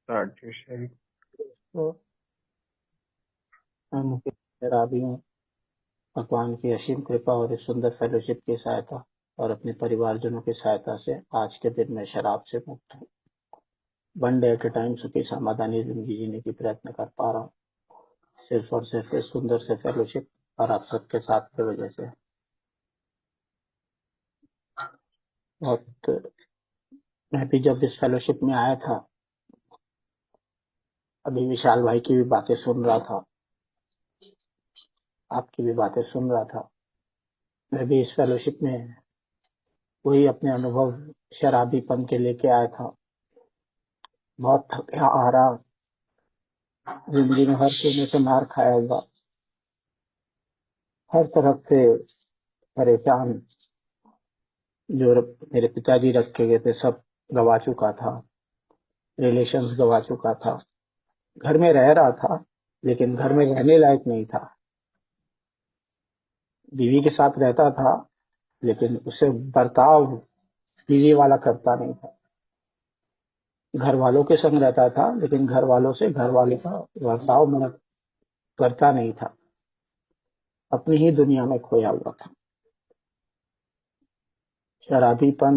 Start sharing. तो मैं मुकेश शराबी हूँ। भगवान की असीम कृपा और इस सुंदर फेलोशिप की सहायता और अपने परिवारजनों की सहायता से आज के दिन मैं शराब से मुक्त हूँ। वन डे एट ए टाइम सुखी समाधानी जिंदगी जीने की प्रयत्न कर पा रहा हूँ, सिर्फ और सिर्फ इस सुंदर से फेलोशिप और आप सबके साथ की वजह से। बहुत मैं भी जब इस फेलोशिप में आया था, अभी विशाल भाई की भी बातें सुन रहा था, आपकी भी बातें सुन रहा था। मैं भी इस फेलोशिप में वही अपने अनुभव शराबीपन के लेके आया था। बहुत थका आ रहा, जिंदगी में हर कोने से मार खाया हुआ, हर तरफ से परेशान। जो मेरे पिताजी रखे गए थे सब गवा चुका था, रिलेशंस गवा चुका था। घर में रह रहा था लेकिन घर में रहने लायक नहीं था। बीवी के साथ रहता था लेकिन उससे बर्ताव बीवी वाला करता नहीं था। घर वालों के संग रहता था लेकिन घर वालों से घर वालों का बर्ताव मैं करता नहीं था। अपनी ही दुनिया में खोया हुआ था। शराबीपन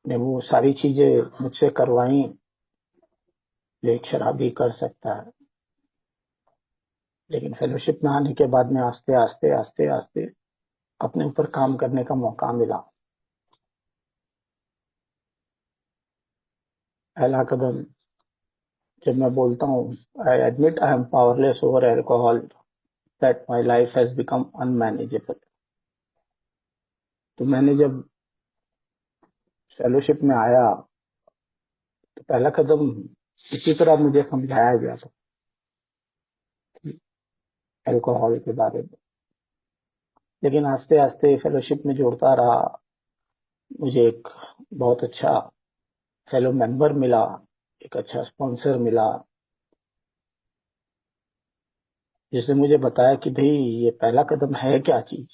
ने वो सारी चीजें मुझसे करवाई जो एक शराबी कर सकता है। लेकिन फेलोशिप में आने के बाद में आस्ते आस्ते आस्ते आस्ते अपने ऊपर काम करने का मौका मिला। पहला कदम, जब मैं बोलता हूँ I admit I am powerless over alcohol, that my life has become unmanageable. तो मैंने जब फेलोशिप में आया तो पहला कदम इसी तरह मुझे समझाया गया था अल्कोहल के बारे में। लेकिन आस्ते आस्ते फेलोशिप में जुड़ता रहा, मुझे एक बहुत अच्छा फेलो मेंबर मिला, एक अच्छा स्पॉन्सर मिला, जिसने मुझे बताया कि भाई ये पहला कदम है क्या चीज।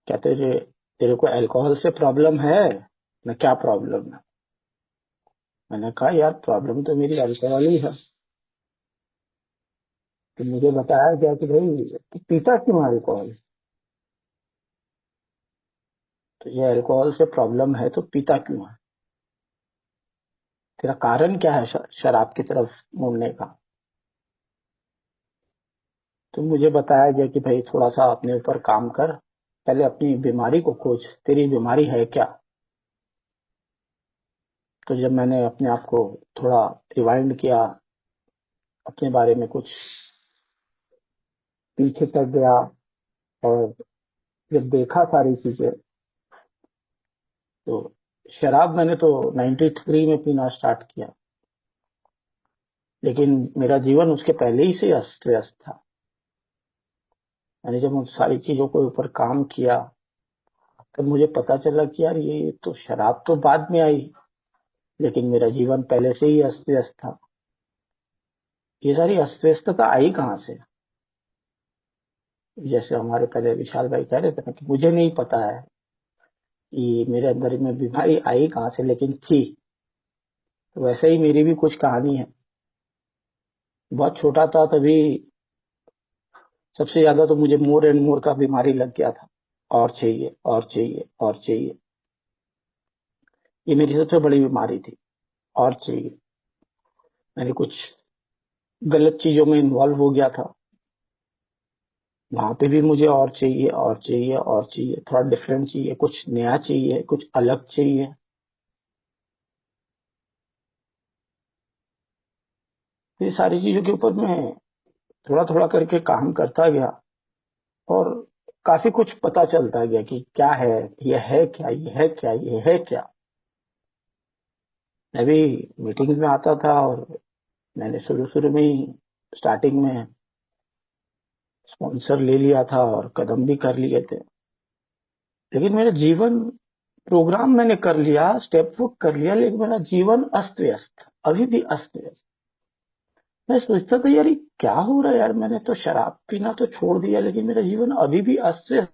क्या तेरे तेरे को अल्कोहल से प्रॉब्लम है ना, क्या प्रॉब्लम है। मैंने कहा यार प्रॉब्लम तो मेरी अल्कोहल ही है। तो मुझे बताया गया कि भाई तू पीता क्यों अल्कोहल। तो ये अल्कोहल से प्रॉब्लम है तो पीता क्यों है, तेरा कारण क्या है शराब की तरफ मुड़ने का। तो मुझे बताया गया कि भाई थोड़ा सा अपने ऊपर काम कर, पहले अपनी बीमारी को खोज, तेरी बीमारी है क्या। तो जब मैंने अपने आप को थोड़ा रिवाइंड किया, अपने बारे में कुछ पीछे तक गया और जब देखा सारी चीजें, तो शराब मैंने तो 93 में पीना स्टार्ट किया, लेकिन मेरा जीवन उसके पहले ही से अस्त व्यस्त था। मैंने जब उन सारी चीजों के ऊपर काम किया तब मुझे पता चला कि यार ये तो शराब तो बाद में आई, लेकिन मेरा जीवन पहले से ही अस्त व्यस्त था। ये सारी अस्त व्यस्तता आई कहाँ से। जैसे हमारे पहले विशाल भाई कह रहे थे ना कि मुझे नहीं पता है कि मेरे अंदर में बीमारी आई कहाँ से, लेकिन थी। तो वैसे ही मेरी भी कुछ कहानी है। बहुत छोटा था तभी सबसे ज्यादा तो मुझे मोर एंड मोर का बीमारी लग गया था। और चाहिए और चाहिए और चाहिए, ये मेरी सबसे बड़ी बीमारी थी। और चाहिए। मैंने कुछ गलत चीजों में इन्वॉल्व हो गया था, वहां पे भी मुझे और चाहिए और चाहिए और चाहिए, थोड़ा डिफरेंट चाहिए, कुछ नया चाहिए, कुछ अलग चाहिए। तो ये सारी चीजों के ऊपर मैं थोड़ा थोड़ा करके काम करता गया और काफी कुछ पता चलता गया कि क्या है, ये है क्या, ये है क्या, ये है क्या। मैं भी मीटिंग में आता था और मैंने शुरू शुरू में ही स्टार्टिंग में स्पॉन्सर ले लिया था और कदम भी कर लिए थे। लेकिन मेरा जीवन प्रोग्राम मैंने कर लिया, स्टेप बुक कर लिया, लेकिन मेरा जीवन अस्त व्यस्त, अभी भी अस्त व्यस्त। मैं सोचता था यार ये क्या हो रहा है यार, मैंने तो शराब पीना तो छोड़ दिया लेकिन मेरा जीवन अभी भी अस्त व्यस्त।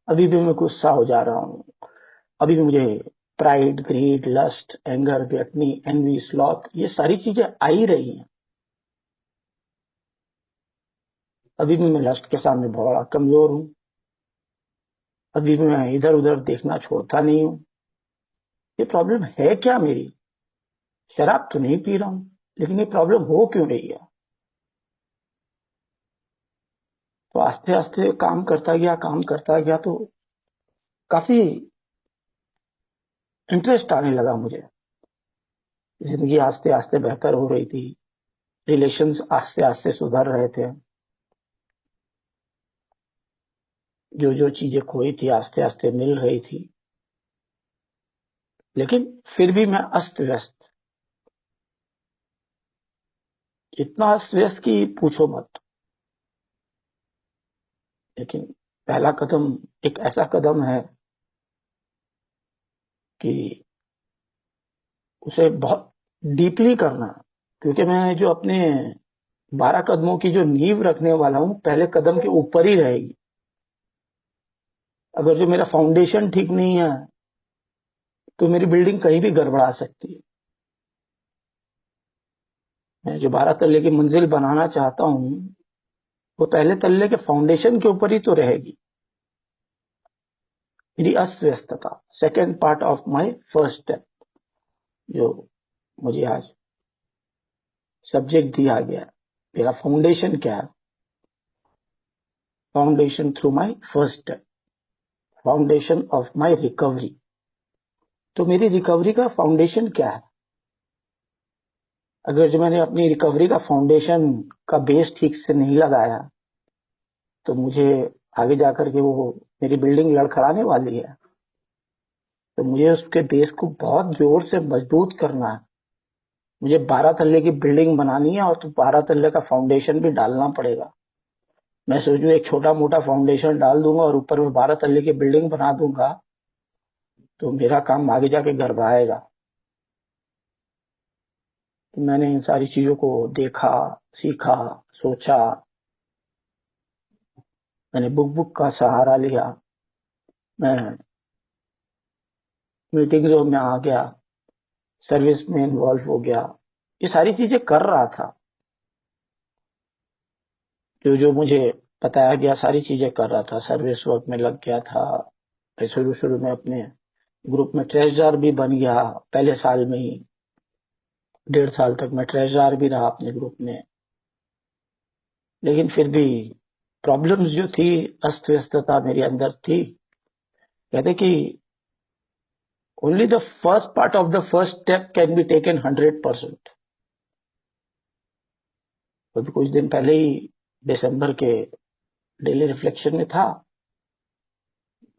अभी भी मैं गुस्सा हो जा रहा हूँ, अभी भी मुझे pride, greed, lust, anger, gluttony, envy, sloth, ये सारी चीजें आ ही रही हैं। अभी भी मैं लस्ट के सामने बड़ा कमजोर हूं। अभी भी मैं इधर उधर देखना छोड़ता नहीं हूं। ये प्रॉब्लम है क्या मेरी? शराब तो नहीं पी रहा हूं, लेकिन ये प्रॉब्लम हो क्यों रही है? तो आस्ते आस्ते काम करता गया तो काफी इंटरेस्ट आने लगा मुझे। जिंदगी आस्ते आस्ते बेहतर हो रही थी, रिलेशंस आस्ते आस्ते सुधर रहे थे, जो जो चीजें खोई थी आस्ते आस्ते मिल रही थी। लेकिन फिर भी मैं अस्त व्यस्त, इतना अस्त व्यस्त कि पूछो मत। लेकिन पहला कदम एक ऐसा कदम है कि उसे बहुत डीपली करना, क्योंकि मैं जो अपने 12 कदमों की जो नींव रखने वाला हूं, पहले कदम के ऊपर ही रहेगी। अगर जो मेरा फाउंडेशन ठीक नहीं है तो मेरी बिल्डिंग कहीं भी गड़बड़ा सकती है। मैं जो 12 तल्ले की मंजिल बनाना चाहता हूं, वो पहले तल्ले के फाउंडेशन के ऊपर ही तो रहेगी। मेरी अस्त व्यस्तता second part of my first step, जो मुझे आज सब्जेक्ट दिया गया। मेरा फाउंडेशन क्या है? Foundation through my first step, foundation of my recovery. तो मेरी रिकवरी का फाउंडेशन क्या है? अगर जो मैंने अपनी रिकवरी का फाउंडेशन का बेस ठीक से नहीं लगाया, तो मुझे आगे जाकर के वो मेरी बिल्डिंग लड़खड़ाने वाली है। तो मुझे उसके बेस को बहुत जोर से मजबूत करना है। मुझे 12 तल्ले की बिल्डिंग बनानी है, और तो 12 तल्ले का फाउंडेशन भी डालना पड़ेगा। मैं सोचूं एक छोटा मोटा फाउंडेशन डाल दूंगा और ऊपर में 12 तल्ले की बिल्डिंग बना दूंगा, तो मेरा काम आगे जाके गड़बड़ाएगा। तो मैंने इन सारी चीजों को देखा, सीखा, सोचा। मैंने बुक का सहारा लिया। मैं मीटिंग जोन में आ गया, सर्विस में इन्वॉल्व हो गया। ये सारी चीजें कर रहा था, जो जो मुझे बताया गया सारी चीजें कर रहा था। सर्विस वर्क में लग गया था। शुरू शुरू में अपने ग्रुप में ट्रेजरर भी बन गया, पहले साल में ही। 1.5 साल तक मैं ट्रेजरर भी रहा अपने ग्रुप में। लेकिन फिर भी प्रॉब्लम्स जो थी, अस्त व्यस्तता मेरे अंदर थी। कहते कि only the first part of the first step can be taken 100%। अभी कुछ दिन पहले ही दिसंबर के डेली रिफ्लेक्शन में था,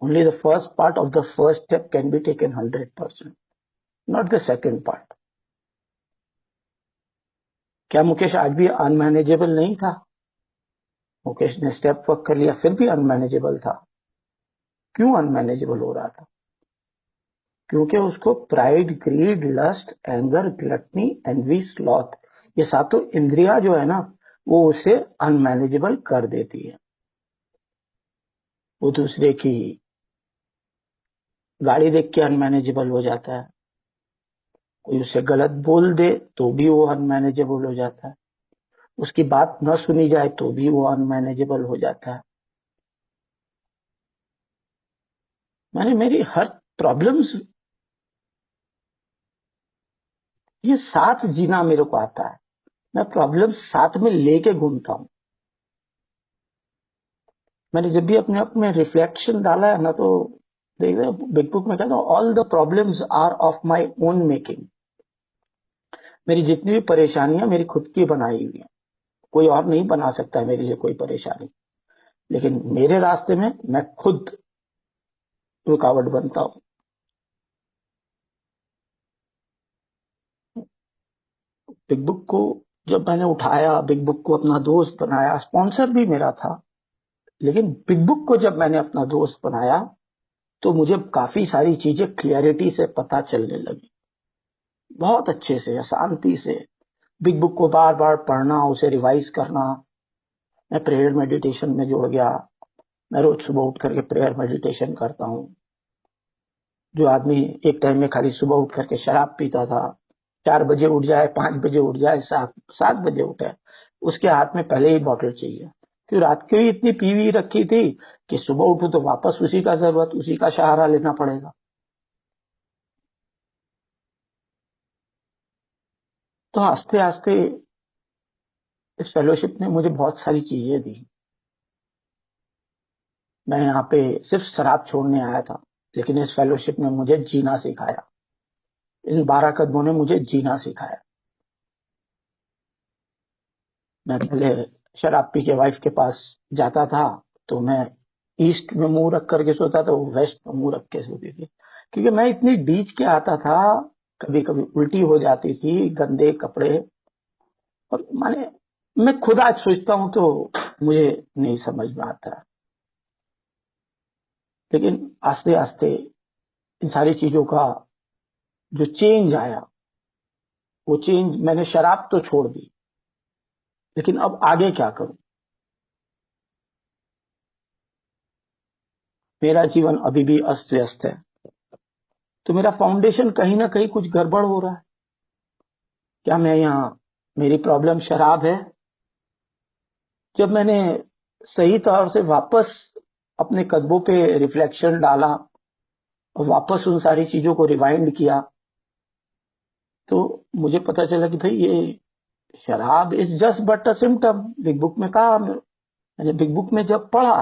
only the first part of the first step can be taken 100%, not the second part. क्या मुकेश आज भी अनमैनेजेबल नहीं था? मुकेश ने स्टेप वर्क कर लिया, फिर भी अनमैनेजेबल था। क्यों अनमैनेजेबल हो रहा था? क्योंकि उसको pride, greed, lust, anger, gluttony, envy, sloth, ये सातों इंद्रियां जो है ना, वो उसे अनमैनेजेबल कर देती है। वो दूसरे की गाड़ी देख के अनमैनेजेबल हो जाता है। कोई उसे गलत बोल दे तो भी वो अनमैनेजेबल हो जाता है। उसकी बात न सुनी जाए तो भी वो अनमैनेजेबल हो जाता है। मैंने मेरी हर प्रॉब्लम्स, ये साथ जीना मेरे को आता है। मैं प्रॉब्लम साथ में लेके घूमता हूं। मैंने जब भी अपने आप में रिफ्लेक्शन डाला है ना, तो देख रहे बिग बुक में कहता हूं, all the problems are of my own making. मेरी जितनी भी परेशानियां मेरी खुद की बनाई हुई है। कोई और नहीं बना सकता है मेरे लिए कोई परेशानी। लेकिन मेरे रास्ते में मैं खुद रुकावट बनता हूं। बिग बुक को जब मैंने उठाया, बिग बुक को अपना दोस्त बनाया, स्पॉन्सर भी मेरा था, लेकिन बिग बुक को जब मैंने अपना दोस्त बनाया, तो मुझे काफी सारी चीजें क्लियरिटी से पता चलने लगी। बहुत अच्छे से, शांति से बिग बुक को बार बार पढ़ना, उसे रिवाइज करना। मैं प्रेयर मेडिटेशन में जुड़ गया। मैं रोज सुबह उठ करके प्रेयर मेडिटेशन करता हूँ। जो आदमी एक टाइम में खाली सुबह उठ करके शराब पीता था, 4 बजे उठ जाए, 5 बजे उठ जाए, 7 बजे उठे, उसके हाथ में पहले ही बॉटल चाहिए, क्यों रात को ही इतनी पीवी रखी थी कि सुबह उठू तो वापस उसी का जरूरत, उसी का सहारा लेना पड़ेगा। तो आस्ते आस्ते इस फेलोशिप ने मुझे बहुत सारी चीजें दी। मैं यहाँ पे सिर्फ शराब छोड़ने आया था, लेकिन इस फेलोशिप ने मुझे जीना सिखाया। इन 12 कदमों ने मुझे जीना सिखाया। मैं पहले शराब पी के वाइफ के पास जाता था, तो मैं ईस्ट में मुंह रख करके सोता था, वो वेस्ट में मुंह रख के सोती थी, क्योंकि मैं इतनी डीच के आता था। कभी कभी उल्टी हो जाती थी, गंदे कपड़े, और माने मैं खुद आज सोचता हूँ तो मुझे नहीं समझ में आता। लेकिन आस्ते आस्ते इन सारी चीजों का जो चेंज आया, वो चेंज, मैंने शराब तो छोड़ दी, लेकिन अब आगे क्या करूं? मेरा जीवन अभी भी अस्त व्यस्त है, तो मेरा फाउंडेशन कहीं ना कहीं कुछ गड़बड़ हो रहा है। क्या मैं यहाँ, मेरी प्रॉब्लम शराब है? जब मैंने सही तौर से वापस अपने कदमों पे रिफ्लेक्शन डाला और वापस उन सारी चीजों को रिवाइंड किया, तो मुझे पता चला कि भाई ये शराब is just but a symptom. Big book में कहा, मैंने बिग बुक में जब पढ़ा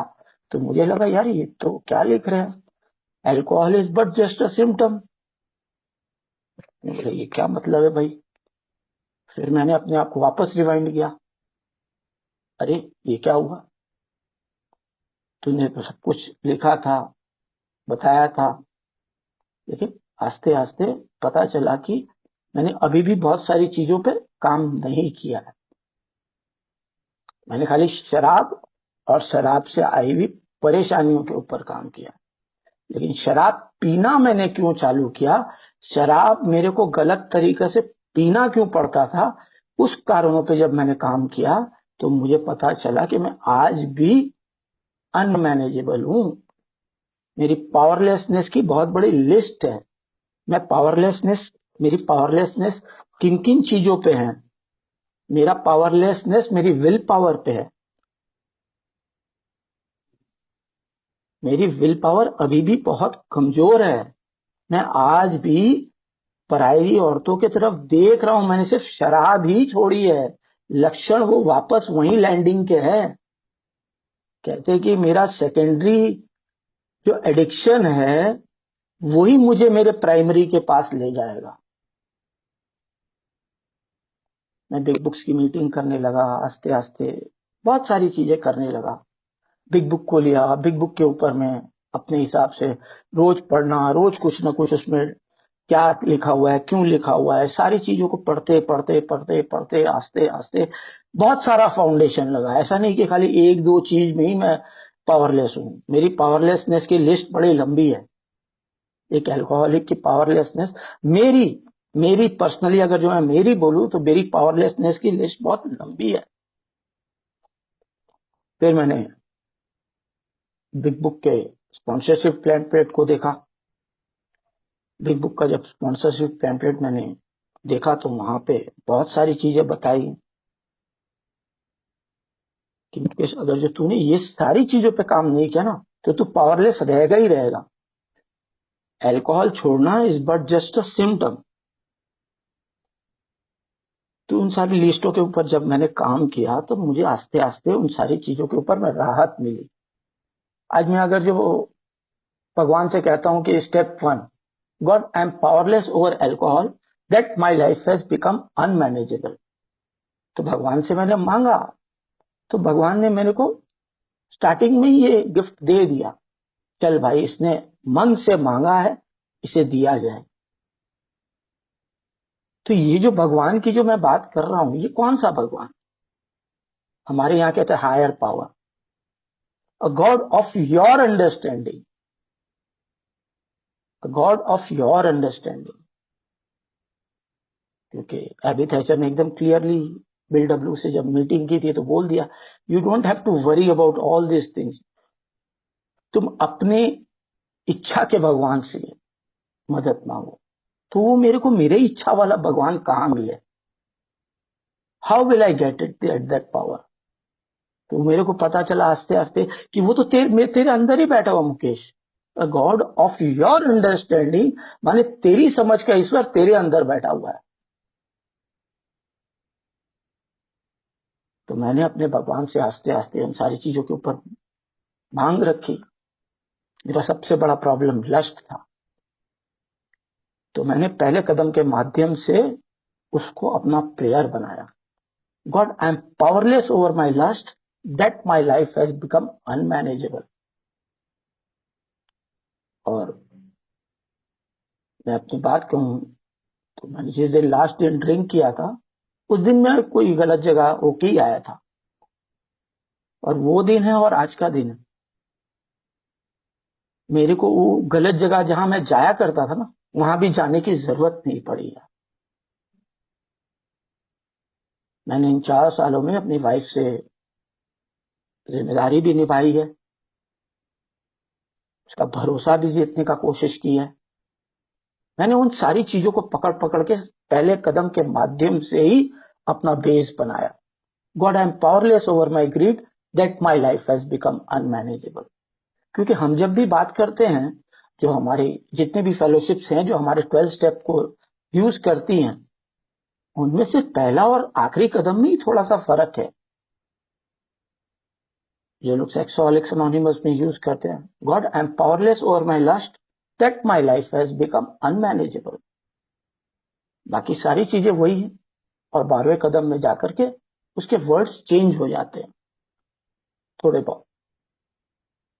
तो मुझे लगा यार ये तो क्या लिख रहे हैं, alcohol is but just a symptom. ये क्या मतलब है भाई? फिर मैंने अपने आप को वापस रिवाइंड किया, अरे ये क्या हुआ, तूने तो सब कुछ लिखा था, बताया था, लेकिन आस्ते आस्ते पता चला कि मैंने अभी भी बहुत सारी चीजों पे काम नहीं किया है। मैंने खाली शराब और शराब से आई हुई परेशानियों के ऊपर काम किया, लेकिन शराब पीना मैंने क्यों चालू किया, शराब मेरे को गलत तरीके से पीना क्यों पड़ता था, उस कारणों पे जब मैंने काम किया तो मुझे पता चला कि मैं आज भी अनमैनेजेबल हूं। मेरी पावरलेसनेस की बहुत बड़ी लिस्ट है। मैं पावरलेसनेस मेरी पावरलेसनेस किन किन चीजों पे है? मेरा पावरलेसनेस मेरी विल पावर पे है। मेरी विल पावर अभी भी बहुत कमजोर है। मैं आज भी पराई औरतों की तरफ देख रहा हूं, मैंने सिर्फ शराब ही छोड़ी है, लक्षण वो वापस वही लैंडिंग के है। कहते हैं कि मेरा सेकेंडरी जो एडिक्शन है वही मुझे मेरे प्राइमरी के पास ले जाएगा। मैं बिग बुक्स की मीटिंग करने लगा, आस्ते आस्ते बहुत सारी चीजें करने लगा। बिग बुक को लिया, बिग बुक के ऊपर मैं अपने हिसाब से रोज पढ़ना, रोज कुछ ना कुछ उसमें क्या लिखा हुआ है, क्यों लिखा हुआ है, सारी चीजों को पढ़ते पढ़ते पढ़ते पढ़ते आस्ते आस्ते बहुत सारा फाउंडेशन लगा। ऐसा नहीं कि खाली एक दो चीज में ही मैं पावरलेस हूं, मेरी पावरलेसनेस की लिस्ट बड़ी लंबी है। एक अल्कोहलिक की पावरलेसनेस, मेरी मेरी पर्सनली अगर जो मैं मेरी बोलूं तो मेरी पावरलेसनेस की लिस्ट बहुत लंबी है। फिर मैंने बिग बुक के स्पॉन्सरशिप पैम्फलेट को देखा। बिग बुक का जब स्पॉन्सरशिप पैम्फलेट मैंने देखा तो वहां पे बहुत सारी चीजें बताई कि मुकेश, अगर जो तूने ये सारी चीजों पे काम नहीं किया ना तो तू पावरलेस रहेगा ही रहेगा। अल्कोहल छोड़ना is but just a symptom. तो उन सारी लिस्टों के ऊपर जब मैंने काम किया तो मुझे आस्ते आस्ते उन सारी चीजों के ऊपर में राहत मिली। आज मैं अगर जो भगवान से कहता हूं कि step 1, God I am powerless over alcohol, that my life has become unmanageable, तो भगवान से मैंने मांगा तो भगवान ने मेरे को स्टार्टिंग में ही ये गिफ्ट दे दिया, चल भाई इसने मन से मांगा है, इसे दिया जाए। तो ये जो भगवान की जो मैं बात कर रहा हूं, ये कौन सा भगवान? हमारे यहाँ कहते हैं higher power, a God of your understanding, a God of your understanding. क्योंकि एबी थैचर ने एकदम क्लियरली बिल डब्ल्यू से जब मीटिंग की थी तो बोल दिया, you don't have to worry about all this things. तुम अपने इच्छा के भगवान से मदद मांगो, तो वो मेरे को मेरे इच्छा वाला भगवान कहाँ मिले? How will I get it at that power? तो मेरे को पता चला आस्ते आस्ते कि वो तो तेरे अंदर ही बैठा हुआ Mukesh. God of your understanding, माने तेरी समझ का ईश्वर तेरे अंदर बैठा हुआ है। तो मैंने अपने भगवान से आस्ते आस्ते उन सारी चीजों के ऊपर मांग रखी। मेरा सबसे बड़ा प्रॉब्लम लस्ट था, तो मैंने पहले कदम के माध्यम से उसको अपना प्रेयर बनाया। God, I am powerless over my lust, that my life has become unmanageable. और मैं अपनी बात कहूं तो मैंने जिस दिन लास्ट दिन ड्रिंक किया था, उस दिन मैं कोई गलत जगह होके ही आया था, और वो दिन है और आज का दिन है। मेरे को वो गलत जगह जहां मैं जाया करता था ना, वहां भी जाने की जरूरत नहीं पड़ी है। मैंने इन 4 सालों में अपनी वाइफ से जिम्मेदारी भी निभाई है, उसका भरोसा भी जीतने का कोशिश की है। मैंने उन सारी चीजों को पकड़ पकड़ के पहले कदम के माध्यम से ही अपना बेस बनाया। God, I am powerless over my greed, that my life has become unmanageable. क्योंकि हम जब भी बात करते हैं, जो हमारे जितने भी फेलोशिप्स हैं जो हमारे 12 स्टेप को यूज करती हैं, उनमें से पहला और आखिरी कदम में ही थोड़ा सा फर्क है। जो लोग सेक्सोहॉलिक्स अनोनिमस में यूज करते हैं, God, I am powerless over my lust, that my life has become unmanageable. बाकी सारी चीजें वही हैं, और 12वें कदम में जाकर के उसके वर्ड्स चेंज हो जाते हैं थोड़े बहुत।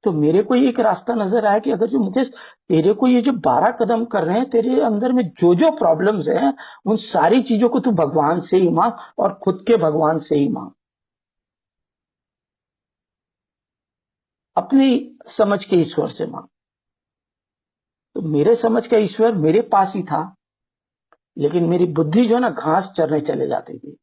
तो मेरे को एक रास्ता नजर आया कि अगर जो मुकेश, तेरे को ये जो 12 कदम कर रहे हैं, तेरे अंदर में जो जो प्रॉब्लम्स हैं, उन सारी चीजों को तू भगवान से ही मांग, और खुद के भगवान से ही मांग। अपनी समझ के ईश्वर से मांग। तो मेरे समझ का ईश्वर मेरे पास ही था, लेकिन मेरी बुद्धि जो है ना, घास चरने चले जाती थी।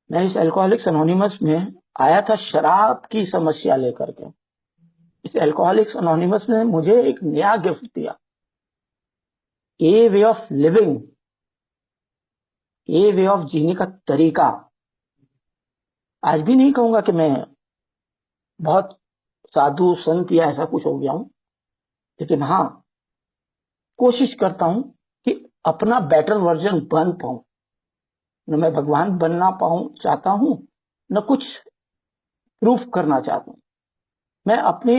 मैं इस अल्कोहलिक्स अनोनिमस में आया था शराब की समस्या लेकर के। इस अल्कोहलिक्स अनोनिमस ने मुझे एक नया गिफ्ट दिया, a way of living, a way of जीने का तरीका। आज भी नहीं कहूंगा कि मैं बहुत साधु संत या ऐसा कुछ हो गया हूं, लेकिन हाँ, कोशिश करता हूं कि अपना बेटर वर्जन बन पाऊं। न मैं भगवान बनना पाऊं चाहता हूं, न कुछ प्रूफ करना चाहता हूं। मैं अपने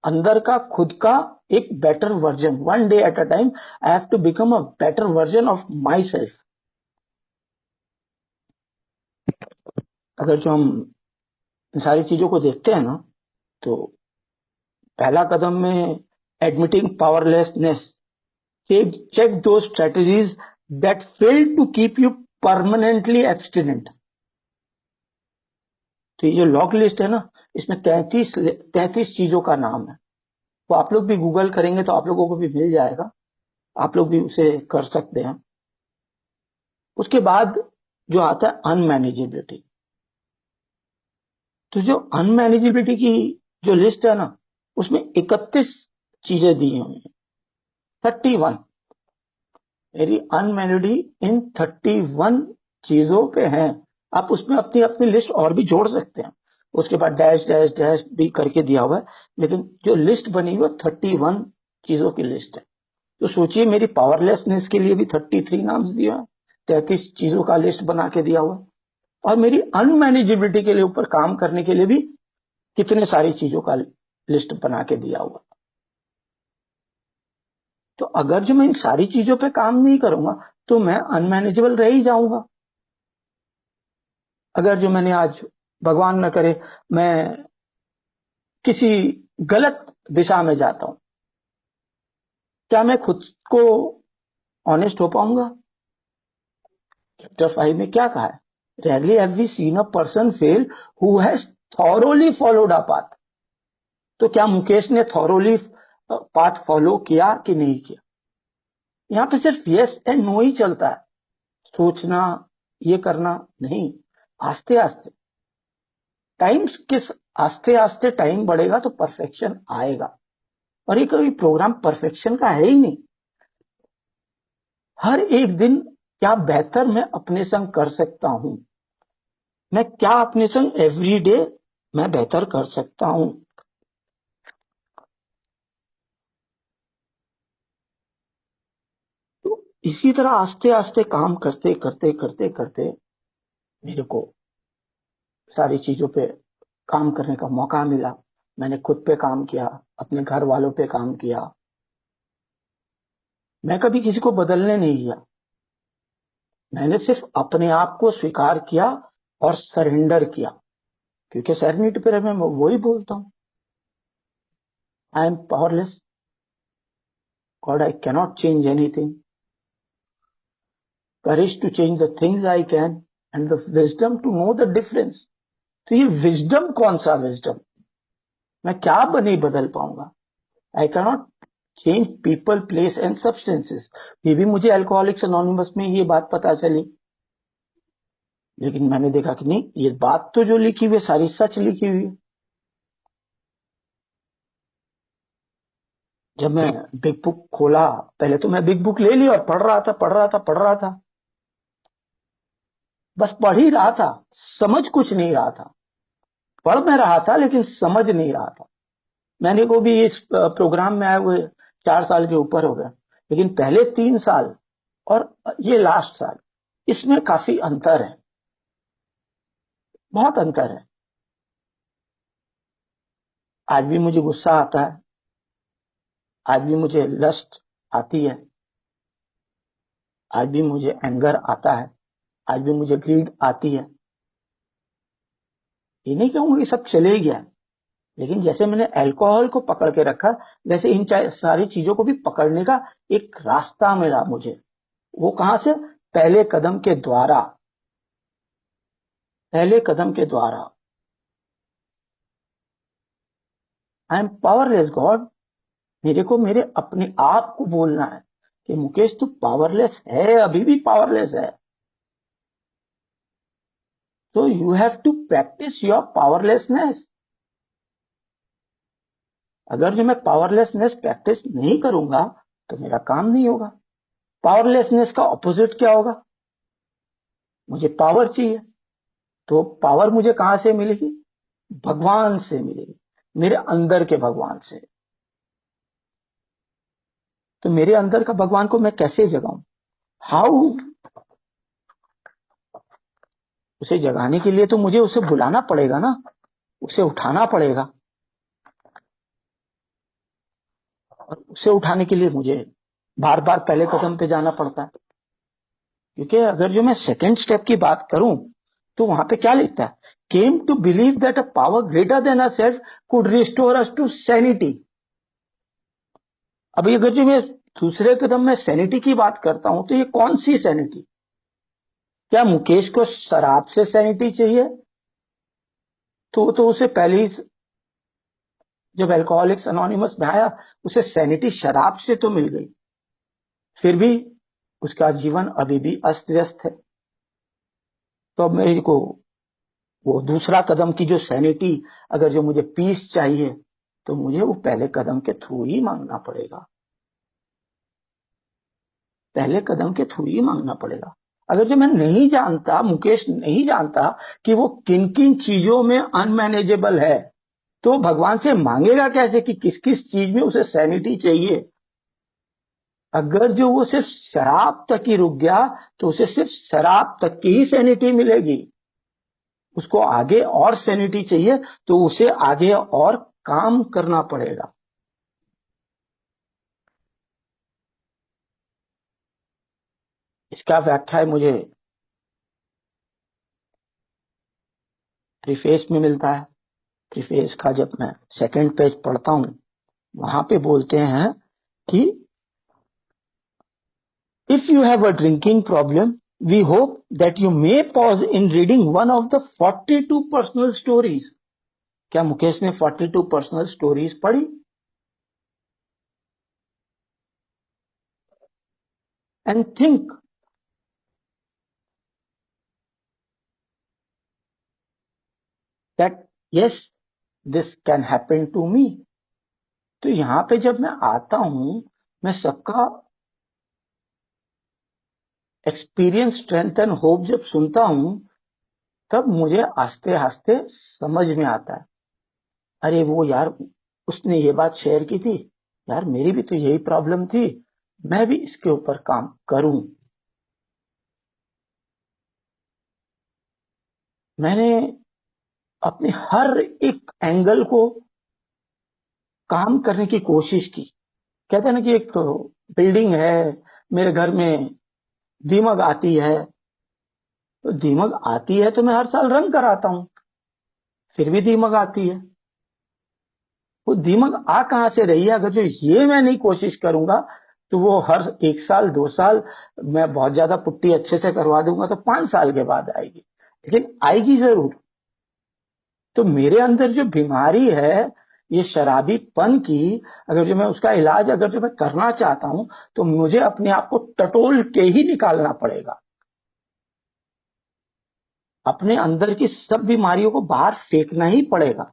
अंदर का खुद का एक better version, one day at a time, I have to become a better version of my self. अगर जो हम इन सारी चीजों को देखते हैं ना, तो पहला कदम में admitting powerlessness, check two strategies that fail to keep you permanently abstinent. तो ये जो लॉग लिस्ट है ना, इसमें 33 चीजों का नाम है। वो आप लोग भी गूगल करेंगे तो आप लोगों को भी मिल जाएगा, आप लोग भी उसे कर सकते हैं। उसके बाद जो आता है अनमैनेजेबिलिटी। तो जो अनमैनेजेबिलिटी की जो लिस्ट है ना, उसमें 31 चीजें दी हुई हैं। 31, मेरी अनमैनेजेबिलिटी इन 31 चीजों पे है। आप उसमें अपनी अपनी लिस्ट और भी जोड़ सकते हैं, उसके बाद डैश डैश डैश भी करके दिया हुआ है, लेकिन जो लिस्ट बनी हुई है 31 चीजों की लिस्ट है। तो सोचिए, मेरी पावरलेसनेस के लिए भी 33 नाम दिया है, 33 चीजों का लिस्ट बना के दिया हुआ है, और मेरी अनमैनेजेबिलिटी के लिए ऊपर काम करने के लिए भी कितने सारी चीजों का लिस्ट बना के दिया हुआ। तो अगर जो मैं इन सारी चीजों पे काम नहीं करूंगा, तो मैं अनमैनेजेबल रह ही जाऊंगा। अगर जो मैंने आज, भगवान न करे, मैं किसी गलत दिशा में जाता हूं, क्या मैं खुद को ऑनेस्ट हो पाऊंगा? चैप्टर 5 में क्या कहा है? Rarely have we seen a person fail who has thoroughly followed a path. तो क्या मुकेश ने थॉरोली पाथ फॉलो किया कि नहीं किया? यहाँ पे सिर्फ यस एंड नो ही चलता है, सोचना, ये करना नहीं। आस्ते आस्ते टाइम के आस्ते आस्ते टाइम बढ़ेगा तो परफेक्शन आएगा। और ये कभी प्रोग्राम परफेक्शन का है ही नहीं। हर एक दिन क्या बेहतर मैं अपने संग कर सकता हूं, मैं क्या अपने संग एवरी डे मैं बेहतर कर सकता हूं। तो इसी तरह आस्ते आस्ते काम करते करते करते करते मेरे को सारी चीजों पे काम करने का मौका मिला। मैंने खुद पे काम किया, अपने घर वालों पे काम किया। मैं कभी किसी को बदलने नहीं गया, मैंने सिर्फ अपने आप को स्वीकार किया और सरेंडर किया। क्योंकि सरेनिटी पे मैं वही बोलता हूँ, I am powerless God, I cannot change anything, courage to change the things I can, and the wisdom to know the difference. तो ये विजडम कौन सा विजडम, मैं क्या नहीं बदल पाऊंगा। आई cannot change people, place and substances. ये भी मुझे अल्कोहलिक्स अनोनिमस में ये बात पता चली। लेकिन मैंने देखा कि नहीं, ये बात तो जो लिखी हुई है सारी सच लिखी हुई है। जब मैं बिग बुक खोला, पहले तो मैं बिग बुक ले ली और पढ़ रहा था पढ़ रहा था पढ़ रहा था, बस पढ़ ही रहा था, समझ कुछ नहीं रहा था। पढ़ मैं रहा था लेकिन समझ नहीं रहा था। मैंने को भी इस प्रोग्राम में आए हुए 4 साल के ऊपर हो गया, लेकिन पहले 3 साल और ये लास्ट साल, इसमें काफी अंतर है, बहुत अंतर है। आज भी मुझे गुस्सा आता है, आज भी मुझे लस्ट आती है, आज भी मुझे एंगर आता है, आज भी मुझे ग्रीड आती है। ये नहीं कहूंगा कि सब चले ही गया, लेकिन जैसे मैंने अल्कोहल को पकड़ के रखा, वैसे इन सारी चीजों को भी पकड़ने का एक रास्ता मिला मुझे। वो कहां से, पहले कदम के द्वारा, पहले कदम के द्वारा। आई एम पावरलेस गॉड, मेरे को मेरे अपने आप को बोलना है कि मुकेश तू पावरलेस है, अभी भी पावरलेस है। तो you have to practise your powerlessness. अगर जो मैं पावरलेसनेस प्रैक्टिस नहीं करूंगा तो मेरा काम नहीं होगा। पावरलेसनेस का ऑपोजिट क्या होगा, मुझे पावर चाहिए। तो पावर मुझे कहां से मिलेगी, भगवान से मिलेगी, मेरे अंदर के भगवान से। तो मेरे अंदर का भगवान को मैं कैसे जगाऊं, हाउ। उसे जगाने के लिए तो मुझे उसे बुलाना पड़ेगा ना, उसे उठाना पड़ेगा। और उसे उठाने के लिए मुझे बार बार पहले कदम पे जाना पड़ता है। क्योंकि अगर जो मैं सेकंड स्टेप की बात करूं तो वहां पे क्या लिखता है, came to believe that a power greater than a self could restore us to sanity. अभी अगर जो मैं दूसरे कदम में सैनिटी की बात करता हूं तो ये कौन सी सैनिटी, क्या मुकेश को शराब से सैनिटी चाहिए, तो उसे पहले ही जब अल्कोहलिक्स अनोनिमस में आया उसे सैनिटी शराब से तो मिल गई, फिर भी उसका जीवन अभी भी अस्त व्यस्त है। तो अब मेरे को वो दूसरा कदम की जो सैनिटी, अगर जो मुझे पीस चाहिए तो मुझे वो पहले कदम के थ्रू ही मांगना पड़ेगा, पहले कदम के थ्रू ही मांगना पड़ेगा। अगर जो मैं नहीं जानता, मुकेश नहीं जानता कि वो किन किन चीजों में अनमैनेजेबल है, तो भगवान से मांगेगा कैसे कि किस किस चीज में उसे सैनिटी चाहिए। अगर जो वो सिर्फ शराब तक ही रुक गया तो उसे सिर्फ शराब तक की ही सैनिटी मिलेगी। उसको आगे और सैनिटी चाहिए तो उसे आगे और काम करना पड़ेगा। इसका व्याख्या मुझे प्रीफेस में मिलता है। प्रीफेस का जब मैं सेकंड पेज पढ़ता हूं, वहां पे बोलते हैं कि if you have a drinking problem we hope that you may pause in reading one of the 42 personal stories. क्या मुकेश ने 42 पर्सनल स्टोरीज पढ़ी, and think that yes this can happen to me. तो यहाँ पे जब मैं आता हूं, मैं सबका एक्सपीरियंस, स्ट्रेंथ एंड होप जब सुनता हूं, तब मुझे आस्ते आस्ते समझ में आता है, अरे वो यार, उसने ये बात शेयर की थी, यार मेरी भी तो यही प्रॉब्लम थी, मैं भी इसके ऊपर काम करूं। मैंने अपने हर एक एंगल को काम करने की कोशिश की। कहते हैं ना कि एक बिल्डिंग है, मेरे घर में दीमक आती है, तो दीमक आती है तो मैं हर साल रंग कराता हूँ, फिर भी दीमक आती है। वो दीमक आ कहां से रही है? अगर जो ये मैं नहीं कोशिश करूंगा, तो वो हर 1 साल 2 साल मैं बहुत ज्यादा पुट्टी अच्छे से करवा दूंगा तो 5 साल के बाद आएगी, लेकिन आएगी जरूर। तो मेरे अंदर जो बीमारी है, ये शराबीपन की, अगर जो मैं उसका इलाज अगर जो मैं करना चाहता हूं, तो मुझे अपने आप को टटोल के ही निकालना पड़ेगा। अपने अंदर की सब बीमारियों को बाहर फेंकना ही पड़ेगा।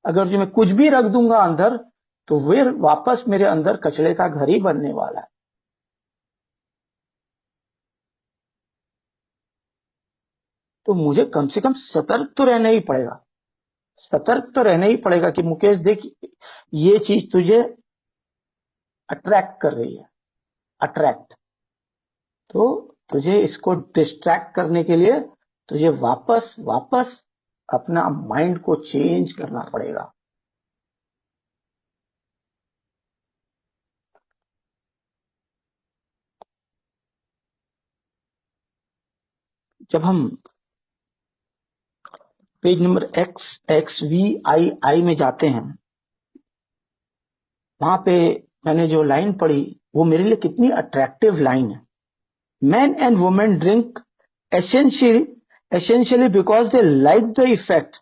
अगर जो मैं कुछ भी रख दूंगा अंदर, तो वे वापस मेरे अंदर कचरे का घर ही बनने वाला है। तो मुझे कम से कम सतर्क तो रहना ही पड़ेगा। सतर्क तो रहना ही पड़ेगा कि मुकेश देख, ये चीज तुझे अट्रैक्ट कर रही है, अट्रैक्ट, तो तुझे इसको डिस्ट्रैक्ट करने के लिए तुझे वापस वापस अपना माइंड को चेंज करना पड़ेगा। जब हम पेज नंबर XXVII में जाते हैं, वहां पे मैंने जो लाइन पढ़ी, वो मेरे लिए कितनी अट्रैक्टिव लाइन है। Men and women drink essentially because they like the effect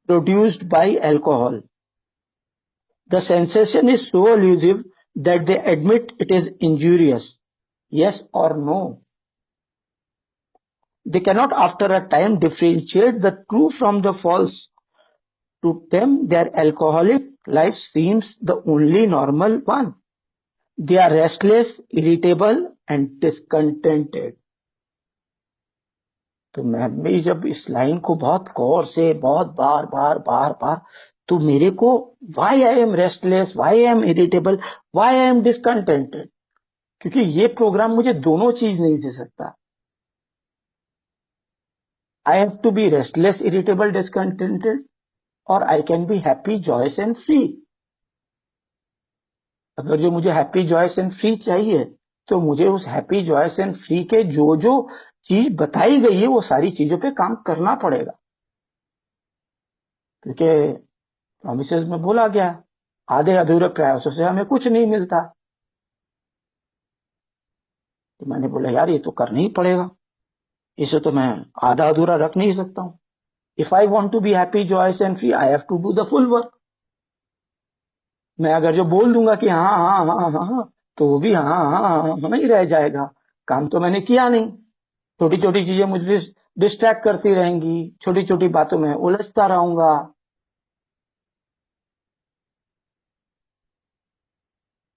produced by alcohol. The sensation is so elusive that they admit it is injurious. Yes or no? They cannot after a time differentiate the true from the false. To them, their alcoholic life seems the only normal one. They are restless, irritable and discontented. तो मैं भी जब इस line को बहुत गौर से, बहुत बार बार बार बार, तो मेरे को why I am restless, why I am irritable, why I am discontented, क्योंकि ये प्रोग्राम मुझे दोनों चीज नहीं दे सकता। I have to be restless, irritable, discontented, और I can be happy, joyous and free. अगर जो मुझे हैप्पी, जॉयस एंड फ्री चाहिए, तो मुझे उस हैप्पी, जॉयस एंड फ्री के जो जो चीज बताई गई है, वो सारी चीजों पे काम करना पड़ेगा। क्योंकि प्रोमिसेस में बोला गया, आधे अधूरे प्रयासों से हमें कुछ नहीं मिलता। तो मैंने बोला यार, ये तो करना ही पड़ेगा, इसे तो मैं आधा अधूरा रख नहीं सकता हूँ। If I want to be happy, joyous and free, I have to do the full work. मैं अगर जो बोल दूंगा कि हाँ हाँ हाँ हाँ हाँ, तो वो भी हाँ हाँ हाँ हाँ ही रह जाएगा, काम तो मैंने किया नहीं। छोटी छोटी चीजें मुझे डिस्ट्रैक्ट करती रहेंगी, छोटी छोटी बातों में उलझता रहूंगा।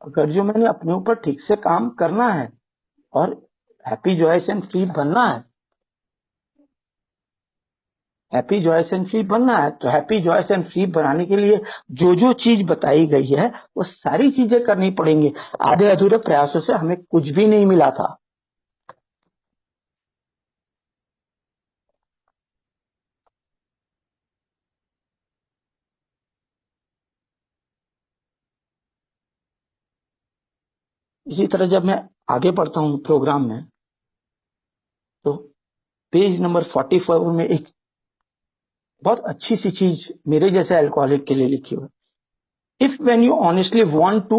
अगर जो मैंने अपने ऊपर ठीक से काम करना है और हैप्पी, जॉयस एंड फ्री बनना है, हैप्पी, जॉयस एंड फ्री बनना है, तो हैप्पी, जॉयस एंड फ्री बनाने के लिए जो जो चीज बताई गई है, वो सारी चीजें करनी पड़ेंगी। आधे अधूरे प्रयासों से हमें कुछ भी नहीं मिला था। इसी तरह जब मैं आगे बढ़ता हूँ प्रोग्राम में, तो पेज नंबर 44 में एक बहुत अच्छी सी चीज मेरे जैसे अल्कोहलिक के लिए लिखी हुई है। If when you honestly want to,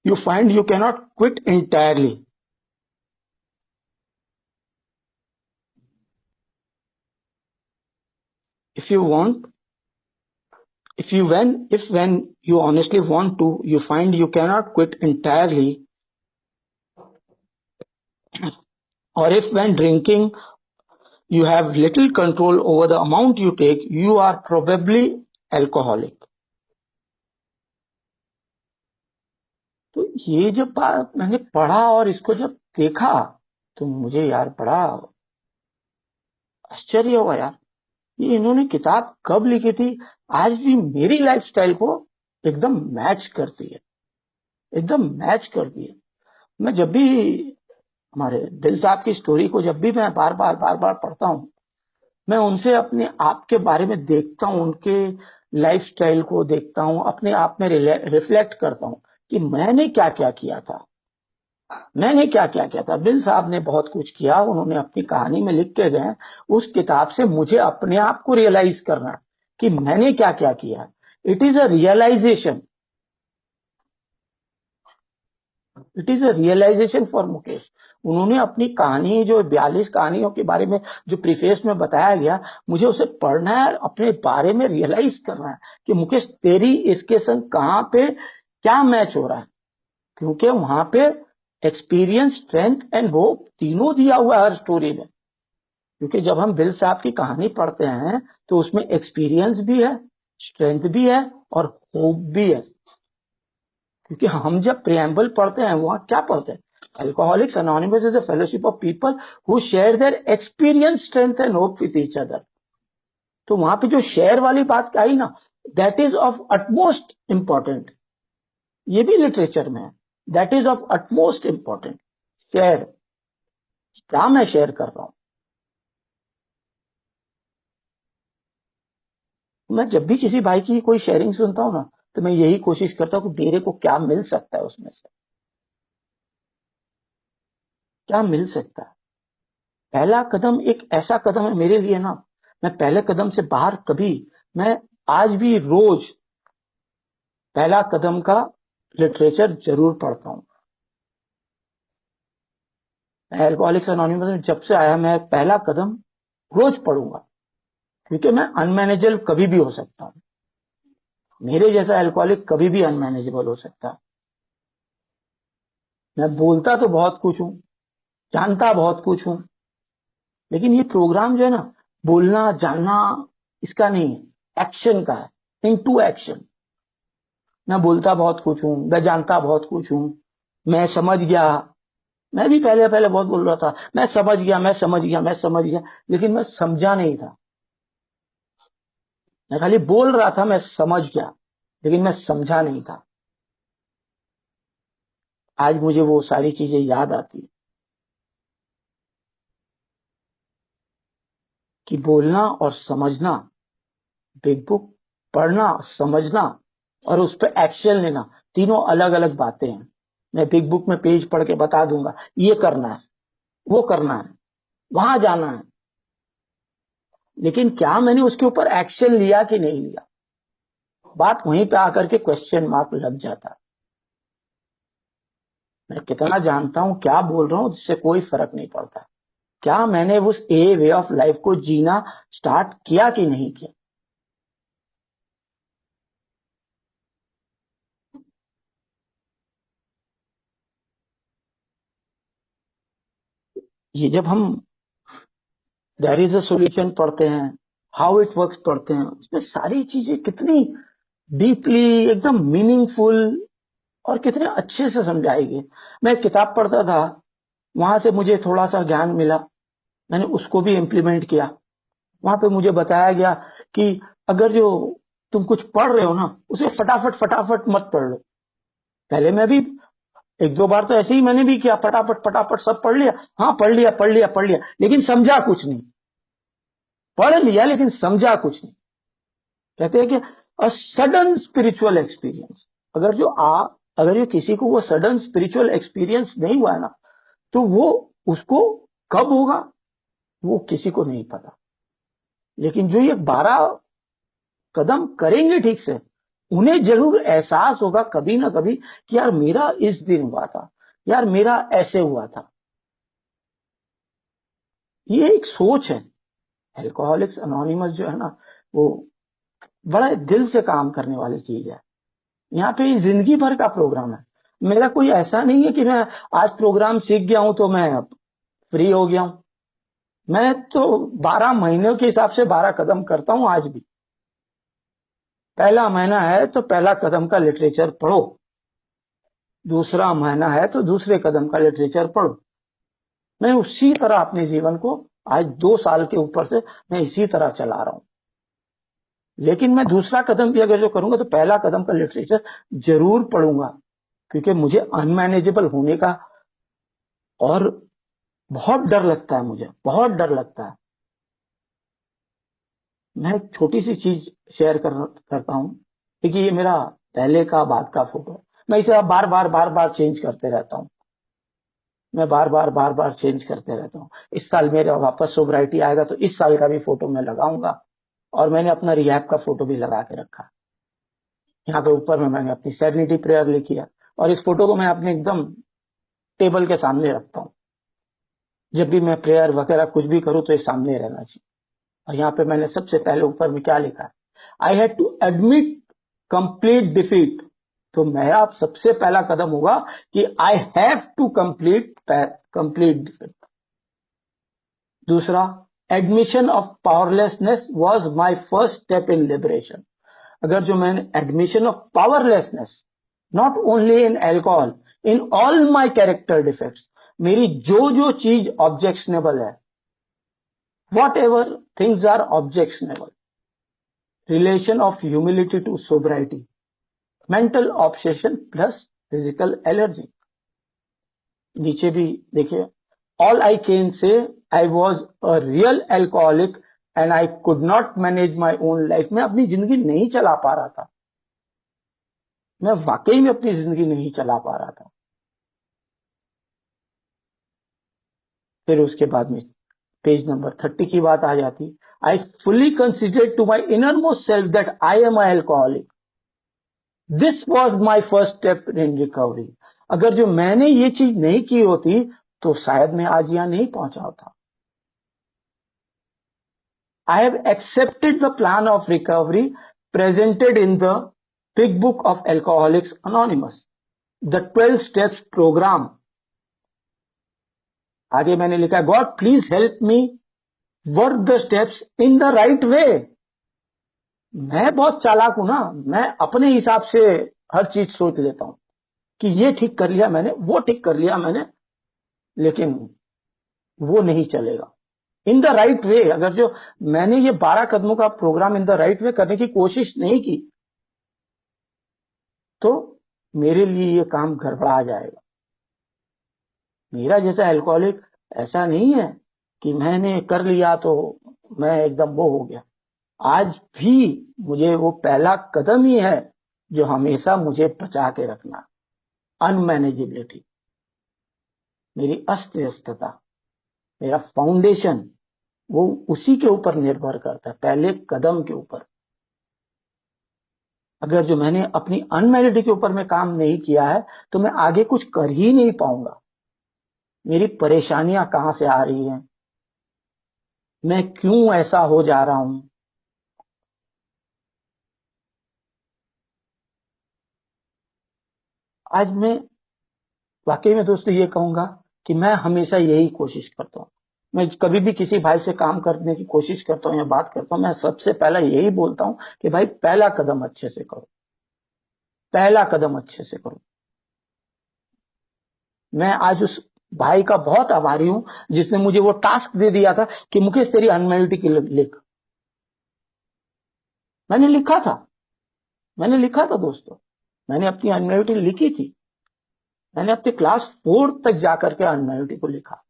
you find you cannot quit entirely. If you want, if when you honestly want to, you find you cannot quit entirely, or if when drinking you have little control over the amount you take, you are probably alcoholic. ये जब बात मैंने पढ़ा और इसको जब देखा तो मुझे यार बड़ा आश्चर्य हुआ यार, ये इन्होंने किताब कब लिखी थी, आज भी मेरी लाइफस्टाइल को एकदम मैच करती है, एकदम मैच करती है। मैं जब भी हमारे दिल साहब की स्टोरी को जब भी मैं बार बार पढ़ता हूँ, मैं उनसे अपने आप के बारे में देखता हूँ, उनके लाइफस्टाइल को देखता हूँ, अपने आप में रिफ्लेक्ट करता हूँ कि मैंने क्या क्या किया था, मैंने क्या क्या किया था। बिल साहब ने बहुत कुछ किया, उन्होंने अपनी कहानी में लिख के गए। उस किताब से मुझे अपने आप को रियलाइज करना कि मैंने क्या क्या किया। It is a realisation, it is a realisation for Mukesh. उन्होंने अपनी कहानी, जो 42 कहानियों के बारे में जो प्रीफेस में बताया गया, मुझे उसे पढ़ना है, अपने बारे में रियलाइज करना है कि मुकेश तेरी इसके संग कहाँ पे क्या मैच हो रहा है, क्योंकि वहां पे एक्सपीरियंस, स्ट्रेंथ एंड होप तीनों दिया हुआ है हर स्टोरी में। क्योंकि जब हम बिल साहब की कहानी पढ़ते हैं तो उसमें एक्सपीरियंस भी है, स्ट्रेंथ भी है और होप भी है। क्योंकि हम जब प्रियम्बल पढ़ते हैं वहां क्या पढ़ते हैं, alcoholics anonymous is a fellowship of people who share their experience, strength and hope with each other. तो वहां पे जो शेयर वाली बात आई ना, that is of utmost important. ये भी लिटरेचर में है, that is of utmost important. Share, क्या मैं शेयर कर रहा हूं। मैं जब भी किसी भाई की कोई शेयरिंग सुनता हूं ना, तो मैं यही कोशिश करता हूं कि मेरे को क्या मिल सकता है उसमें से, क्या मिल सकता है। पहला कदम एक ऐसा कदम है मेरे लिए ना, मैं पहले कदम से बाहर कभी, मैं आज भी रोज पहला कदम का लिटरेचर जरूर पढ़ता हूं। अल्कोहलिक्स अनोनिमस में जब से आया, मैं पहला कदम रोज पढ़ूंगा, क्योंकि मैं अनमैनेजेबल कभी भी हो सकता हूं। मेरे जैसा अल्कोहलिक कभी भी अनमैनेजेबल हो सकता है। मैं बोलता तो बहुत कुछ हूं, जानता बहुत कुछ हूं, लेकिन ये प्रोग्राम जो है ना, बोलना जानना इसका नहीं है, एक्शन का है, इनटू एक्शन। मैं बोलता बहुत कुछ हूं, मैं जानता बहुत कुछ हूं, मैं समझ गया। मैं भी पहले पहले बहुत बोल रहा था, मैं समझ गया, मैं समझ गया, मैं समझ गया, लेकिन मैं समझा नहीं था। मैं खाली बोल रहा था मैं समझ गया, लेकिन मैं समझा नहीं था। आज मुझे वो सारी चीजें याद आती है कि बोलना और समझना, बिग बुक पढ़ना, समझना और उस पर एक्शन लेना, तीनों अलग अलग बातें हैं। मैं बिग बुक में पेज पढ़ के बता दूंगा ये करना है, वो करना है, वहां जाना है, लेकिन क्या मैंने उसके ऊपर एक्शन लिया कि नहीं लिया, बात वहीं पे आकर के क्वेश्चन मार्क लग जाता है। मैं कितना जानता हूं, क्या बोल रहा हूं, जिससे कोई फर्क नहीं पड़ता। क्या मैंने उस ए वे ऑफ लाइफ को जीना स्टार्ट किया कि नहीं किया। ये जब हम देयर इज अ सॉल्यूशन पढ़ते हैं, हाउ इट वर्क्स पढ़ते हैं, उसमें सारी चीजें कितनी डीपली, एकदम मीनिंगफुल और कितने अच्छे से समझाई गई। मैं एक किताब पढ़ता था, वहां से मुझे थोड़ा सा ज्ञान मिला, मैंने उसको भी इम्प्लीमेंट किया। वहां पे मुझे बताया गया कि अगर जो तुम कुछ पढ़ रहे हो ना, उसे फटाफट फटाफट मत पढ़ लो। पहले मैं भी एक दो बार तो ऐसे ही मैंने भी किया, फटाफट फटाफट सब पढ़ लिया, हाँ पढ़ लिया पढ़ लिया पढ़ लिया, लेकिन समझा कुछ नहीं। पढ़ लिया लेकिन समझा कुछ नहीं। कहते हैं कि अ सडन स्पिरिचुअल एक्सपीरियंस, अगर जो किसी को वो सडन स्पिरिचुअल एक्सपीरियंस नहीं हुआ है ना, तो वो उसको कब होगा वो किसी को नहीं पता। लेकिन जो ये 12 कदम करेंगे ठीक से, उन्हें जरूर एहसास होगा कभी ना कभी कि यार मेरा इस दिन हुआ था, यार मेरा ऐसे हुआ था। ये एक सोच है। अल्कोहलिक्स अनोनिमस जो है ना, वो बड़ा दिल से काम करने वाली चीज है। यहाँ पे जिंदगी भर का प्रोग्राम है। मेरा कोई ऐसा नहीं है कि मैं आज प्रोग्राम सीख गया हूं तो मैं फ्री हो गया हूं। मैं तो 12 महीनों के हिसाब से 12 कदम करता हूं आज भी। पहला महीना है तो पहला कदम का लिटरेचर पढ़ो, दूसरा महीना है तो दूसरे कदम का लिटरेचर पढ़ो। मैं उसी तरह अपने जीवन को आज 2 साल के ऊपर से मैं इसी तरह चला रहा हूं। लेकिन मैं दूसरा कदम भी अगर जो करूंगा तो पहला कदम का लिटरेचर जरूर पढ़ूंगा, क्योंकि मुझे अनमैनेजेबल होने का और बहुत डर लगता है, मुझे बहुत डर लगता है। मैं एक छोटी सी चीज शेयर करता हूं। देखिए, ये मेरा पहले का बाद का फोटो है। मैं इसे अब बार बार चेंज करते रहता हूँ। मैं बार बार चेंज करते रहता हूँ। इस साल मेरा वापस सोब्राइटी आएगा तो इस साल का भी फोटो मैं लगाऊंगा। और मैंने अपना रिहैब का फोटो भी लगा के रखा। यहाँ पे ऊपर में मैंने अपनी सेरेनिटी प्रेयर लिखी है, और इस फोटो को मैं अपने एकदम टेबल के सामने रखता हूँ। जब भी मैं प्रेयर वगैरह कुछ भी करूँ तो ये सामने रहना चाहिए। और यहाँ पे मैंने सबसे पहले ऊपर में क्या लिखा है, I had to admit complete defeat. तो मेरा सबसे पहला कदम होगा कि I have to complete defeat. दूसरा, admission of powerlessness was my first step in liberation. अगर जो मैंने admission of powerlessness, not only in alcohol, in all my character defects, मेरी जो जो चीज ऑब्जेक्शनेबल है, whatever things are objectionable, relation of humility to sobriety, mental obsession plus physical allergy. नीचे भी देखिए, all I can say, I was a real alcoholic and I could not manage my own life. मैं अपनी जिंदगी नहीं चला पा रहा था। मैं वाकई में अपनी जिंदगी नहीं चला पा रहा था। फिर उसके बाद में पेज नंबर 30 की बात आ जाती, I fully consider to my innermost self that I am a alcoholic. This was my first step in recovery. अगर जो मैंने ये चीज नहीं की होती तो शायद मैं आज यहां नहीं पहुंचा होता। I have accepted the plan of recovery presented in the Big Book of Alcoholics Anonymous, the 12 steps program. आगे मैंने लिखा, God please help me work the steps in the right way. मैं बहुत चालाक हूं ना, मैं अपने हिसाब से हर चीज सोच लेता हूं कि ये ठीक कर लिया मैंने, वो ठीक कर लिया मैंने, लेकिन वो नहीं चलेगा। इन द राइट वे, अगर जो मैंने ये 12 कदमों का programme in the right way करने की कोशिश नहीं की तो मेरे लिए ये काम गड़बड़ा जाएगा। मेरा जैसा अल्कोहलिक ऐसा नहीं है कि मैंने कर लिया तो मैं एकदम वो हो गया। आज भी मुझे वो पहला कदम ही है जो हमेशा मुझे बचा के रखना, अनमैनेजेबिलिटी, मेरी अस्त व्यस्तता, मेरा फाउंडेशन, वो उसी के ऊपर निर्भर करता है, पहले कदम के ऊपर। अगर जो मैंने अपनी अनमैरिड के ऊपर में काम नहीं किया है तो मैं आगे कुछ कर ही नहीं पाऊंगा। मेरी परेशानियां कहां से आ रही हैं, मैं क्यों ऐसा हो जा रहा हूं। आज मैं वाकई में दोस्तों ये कहूंगा कि मैं हमेशा यही कोशिश करता हूं। मैं कभी भी किसी भाई से काम करने की कोशिश करता हूं या बात करता हूं, मैं सबसे पहला यही बोलता हूं कि भाई पहला कदम अच्छे से करो, पहला कदम अच्छे से करो। मैं आज उस भाई का बहुत आभारी हूं जिसने मुझे वो टास्क दे दिया था कि मुकेश तेरी अनमैरिड की लिख। मैंने लिखा था, मैंने लिखा था दोस्तों, मैंने अपनी अनमैरिड लिखी थी। मैंने अपने क्लास 4 तक जाकर के अनमैरिड को लिखा।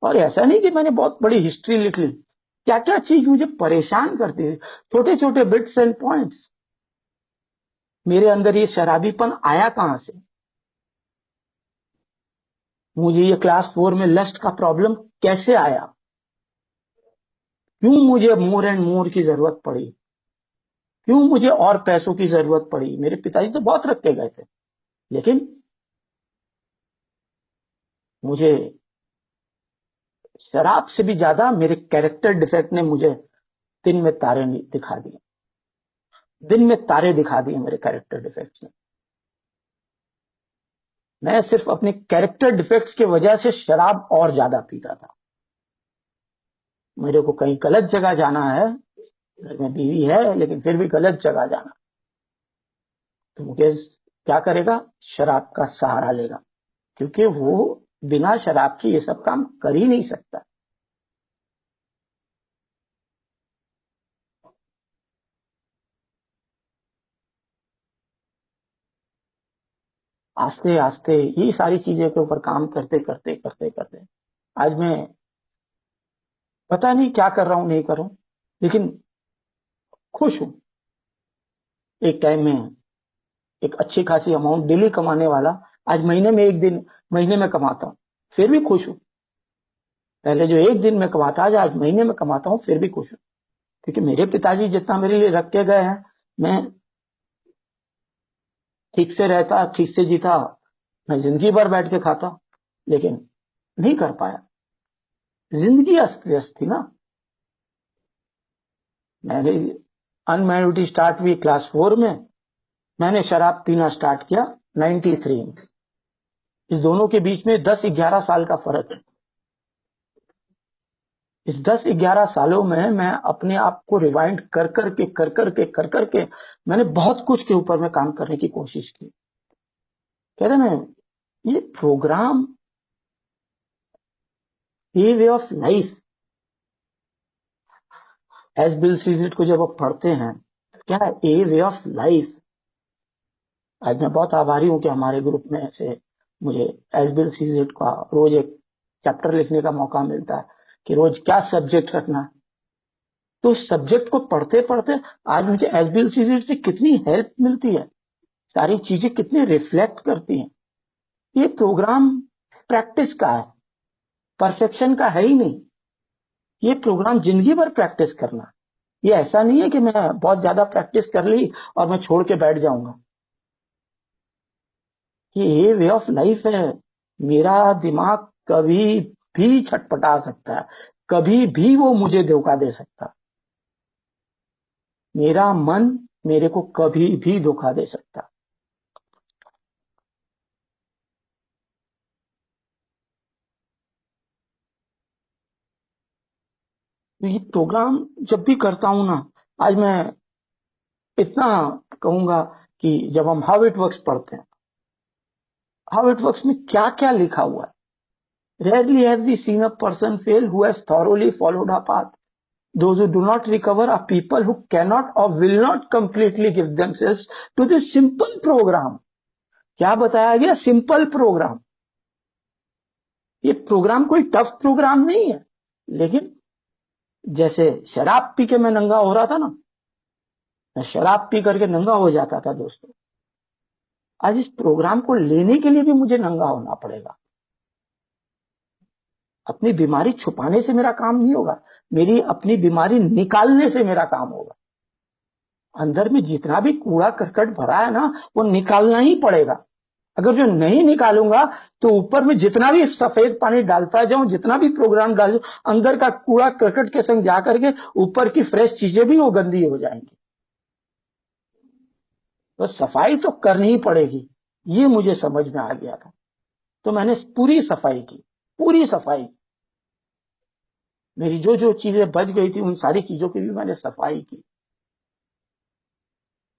और ऐसा नहीं कि मैंने बहुत बड़ी हिस्ट्री लिख ली, क्या क्या चीज मुझे परेशान करती थी, छोटे छोटे बिट्स एंड पॉइंट्स। मेरे अंदर ये शराबीपन आया कहां से, मुझे ये क्लास 4 में लस्ट का प्रॉब्लम कैसे आया, क्यों मुझे मोर एंड मोर की जरूरत पड़ी, क्यों मुझे और पैसों की जरूरत पड़ी। मेरे पिताजी तो बहुत रख के गए थे, लेकिन मुझे शराब से भी ज्यादा मेरे कैरेक्टर डिफेक्ट ने मुझे दिन में तारे दिखा दिए, दिन में तारे दिखा दिए मेरे कैरेक्टर डिफेक्ट्स ने। मैं सिर्फ अपने कैरेक्टर डिफेक्ट्स की वजह से शराब और ज्यादा पीता था। मेरे को कहीं गलत जगह जाना है, घर में बीवी है लेकिन फिर भी गलत जगह जाना, तो मुकेश क्या करेगा? शराब का सहारा लेगा, क्योंकि वो बिना शराब के ये सब काम कर ही नहीं सकता। आस्ते आस्ते ये सारी चीजें के ऊपर काम करते करते करते करते आज मैं पता नहीं क्या कर रहा हूं, नहीं कर रहा हूं, लेकिन खुश हूं। एक टाइम में एक अच्छी खासी अमाउंट डेली कमाने वाला आज महीने में एक दिन, महीने में कमाता हूं, फिर भी खुश हूं। पहले जो एक दिन में कमाता आज महीने में कमाता हूं, फिर भी खुश हूं। क्योंकि मेरे पिताजी जितना मेरे लिए रख के गए हैं, मैं ठीक से रहता, ठीक से जीता, मैं जिंदगी भर बैठ के खाता, लेकिन नहीं कर पाया। जिंदगी अस्त व्यस्त थी ना। मैंने अनमैरिड स्टार्ट हुई क्लास 4 में, मैंने शराब पीना स्टार्ट किया 93 में। इस दोनों के बीच में 10-11 साल का फर्क है। इस 10-11 सालों में मैं अपने आप को रिवाइंड कर करके मैंने बहुत कुछ के ऊपर में काम करने की कोशिश की। कहते ना, ये प्रोग्राम, ये way of life, as Bill sees it को जब आप पढ़ते हैं, क्या ए वे ऑफ लाइफ। आज मैं बहुत आभारी हूं कि हमारे ग्रुप में से मुझे एस बिल सीजेट का रोज एक चैप्टर लिखने का मौका मिलता है कि रोज क्या सब्जेक्ट रखना है। तो सब्जेक्ट को पढ़ते पढ़ते आज मुझे एस बिल सीजेट से कितनी हेल्प मिलती है, सारी चीजें कितनी रिफ्लेक्ट करती हैं। ये प्रोग्राम प्रैक्टिस का है, परफेक्शन का है ही नहीं। ये प्रोग्राम जिंदगी भर प्रैक्टिस करना। ये ऐसा नहीं है कि मैं बहुत ज्यादा प्रैक्टिस कर ली और मैं छोड़ के बैठ जाऊंगा। ये वे ऑफ लाइफ है। मेरा दिमाग कभी भी छटपटा सकता है, कभी भी वो मुझे धोखा दे सकता है। मेरा मन मेरे को कभी भी धोखा दे सकता है। तो ये प्रोग्राम जब भी करता हूं ना, आज मैं इतना कहूंगा कि जब हम हाउ इट वर्क्स पढ़ते हैं, हाउ इट वर्क्स में क्या क्या लिखा हुआ है। Rarely have we seen a person fail who has thoroughly followed a path. Those who do not recover are people who cannot or will not completely give themselves to this simple program। क्या बताया गया? Simple programme. ये programme कोई tough programme नहीं है, लेकिन जैसे शराब पी के मैं नंगा हो रहा था ना, मैं शराब पी करके नंगा हो जाता था दोस्तों, आज इस प्रोग्राम को लेने के लिए भी मुझे नंगा होना पड़ेगा। अपनी बीमारी छुपाने से मेरा काम नहीं होगा, मेरी अपनी बीमारी निकालने से मेरा काम होगा। अंदर में जितना भी कूड़ा करकट भरा है ना, वो निकालना ही पड़ेगा। अगर जो नहीं निकालूंगा तो ऊपर में जितना भी सफेद पानी डालता जाऊं, जितना भी प्रोग्राम डाल, अंदर का कूड़ा करकट के संग जाकर के ऊपर की फ्रेश चीजें भी वो गंदी हो जाएंगी। तो सफाई तो करनी ही पड़ेगी, ये मुझे समझ में आ गया था। तो मैंने पूरी सफाई की, पूरी सफाई। मेरी जो जो चीजें बच गई थी उन सारी चीजों की भी मैंने सफाई की।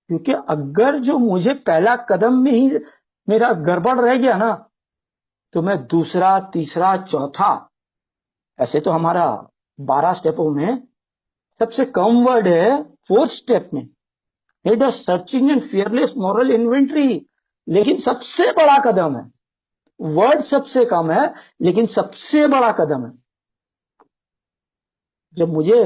क्योंकि अगर जो मुझे पहला कदम में ही मेरा गड़बड़ रह गया ना, तो मैं दूसरा, तीसरा, चौथा, ऐसे तो हमारा 12 स्टेपों में सबसे कम वर्ड है 4th स्टेप में, it is searching and fearless moral inventory. लेकिन सबसे बड़ा कदम है, वर्ड सबसे कम है लेकिन सबसे बड़ा कदम है। जब मुझे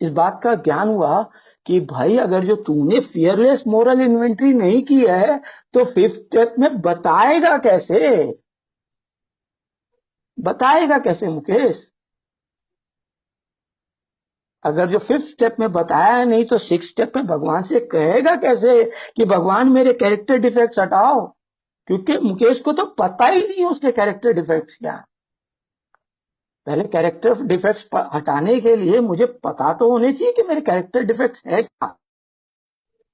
इस बात का ज्ञान हुआ कि भाई अगर जो तूने फियरलेस मोरल इन्वेंट्री नहीं की है, तो 5th स्टेप में बताएगा कैसे? बताएगा कैसे मुकेश? अगर जो 5th स्टेप में बताया है नहीं, तो 6th स्टेप में भगवान से कहेगा कैसे कि भगवान मेरे कैरेक्टर डिफेक्ट्स हटाओ? क्योंकि मुकेश को तो पता ही नहीं है उसके कैरेक्टर डिफेक्ट्स क्या है। पहले कैरेक्टर डिफेक्ट्स हटाने के लिए मुझे पता तो होने चाहिए कि मेरे कैरेक्टर डिफेक्ट्स है क्या।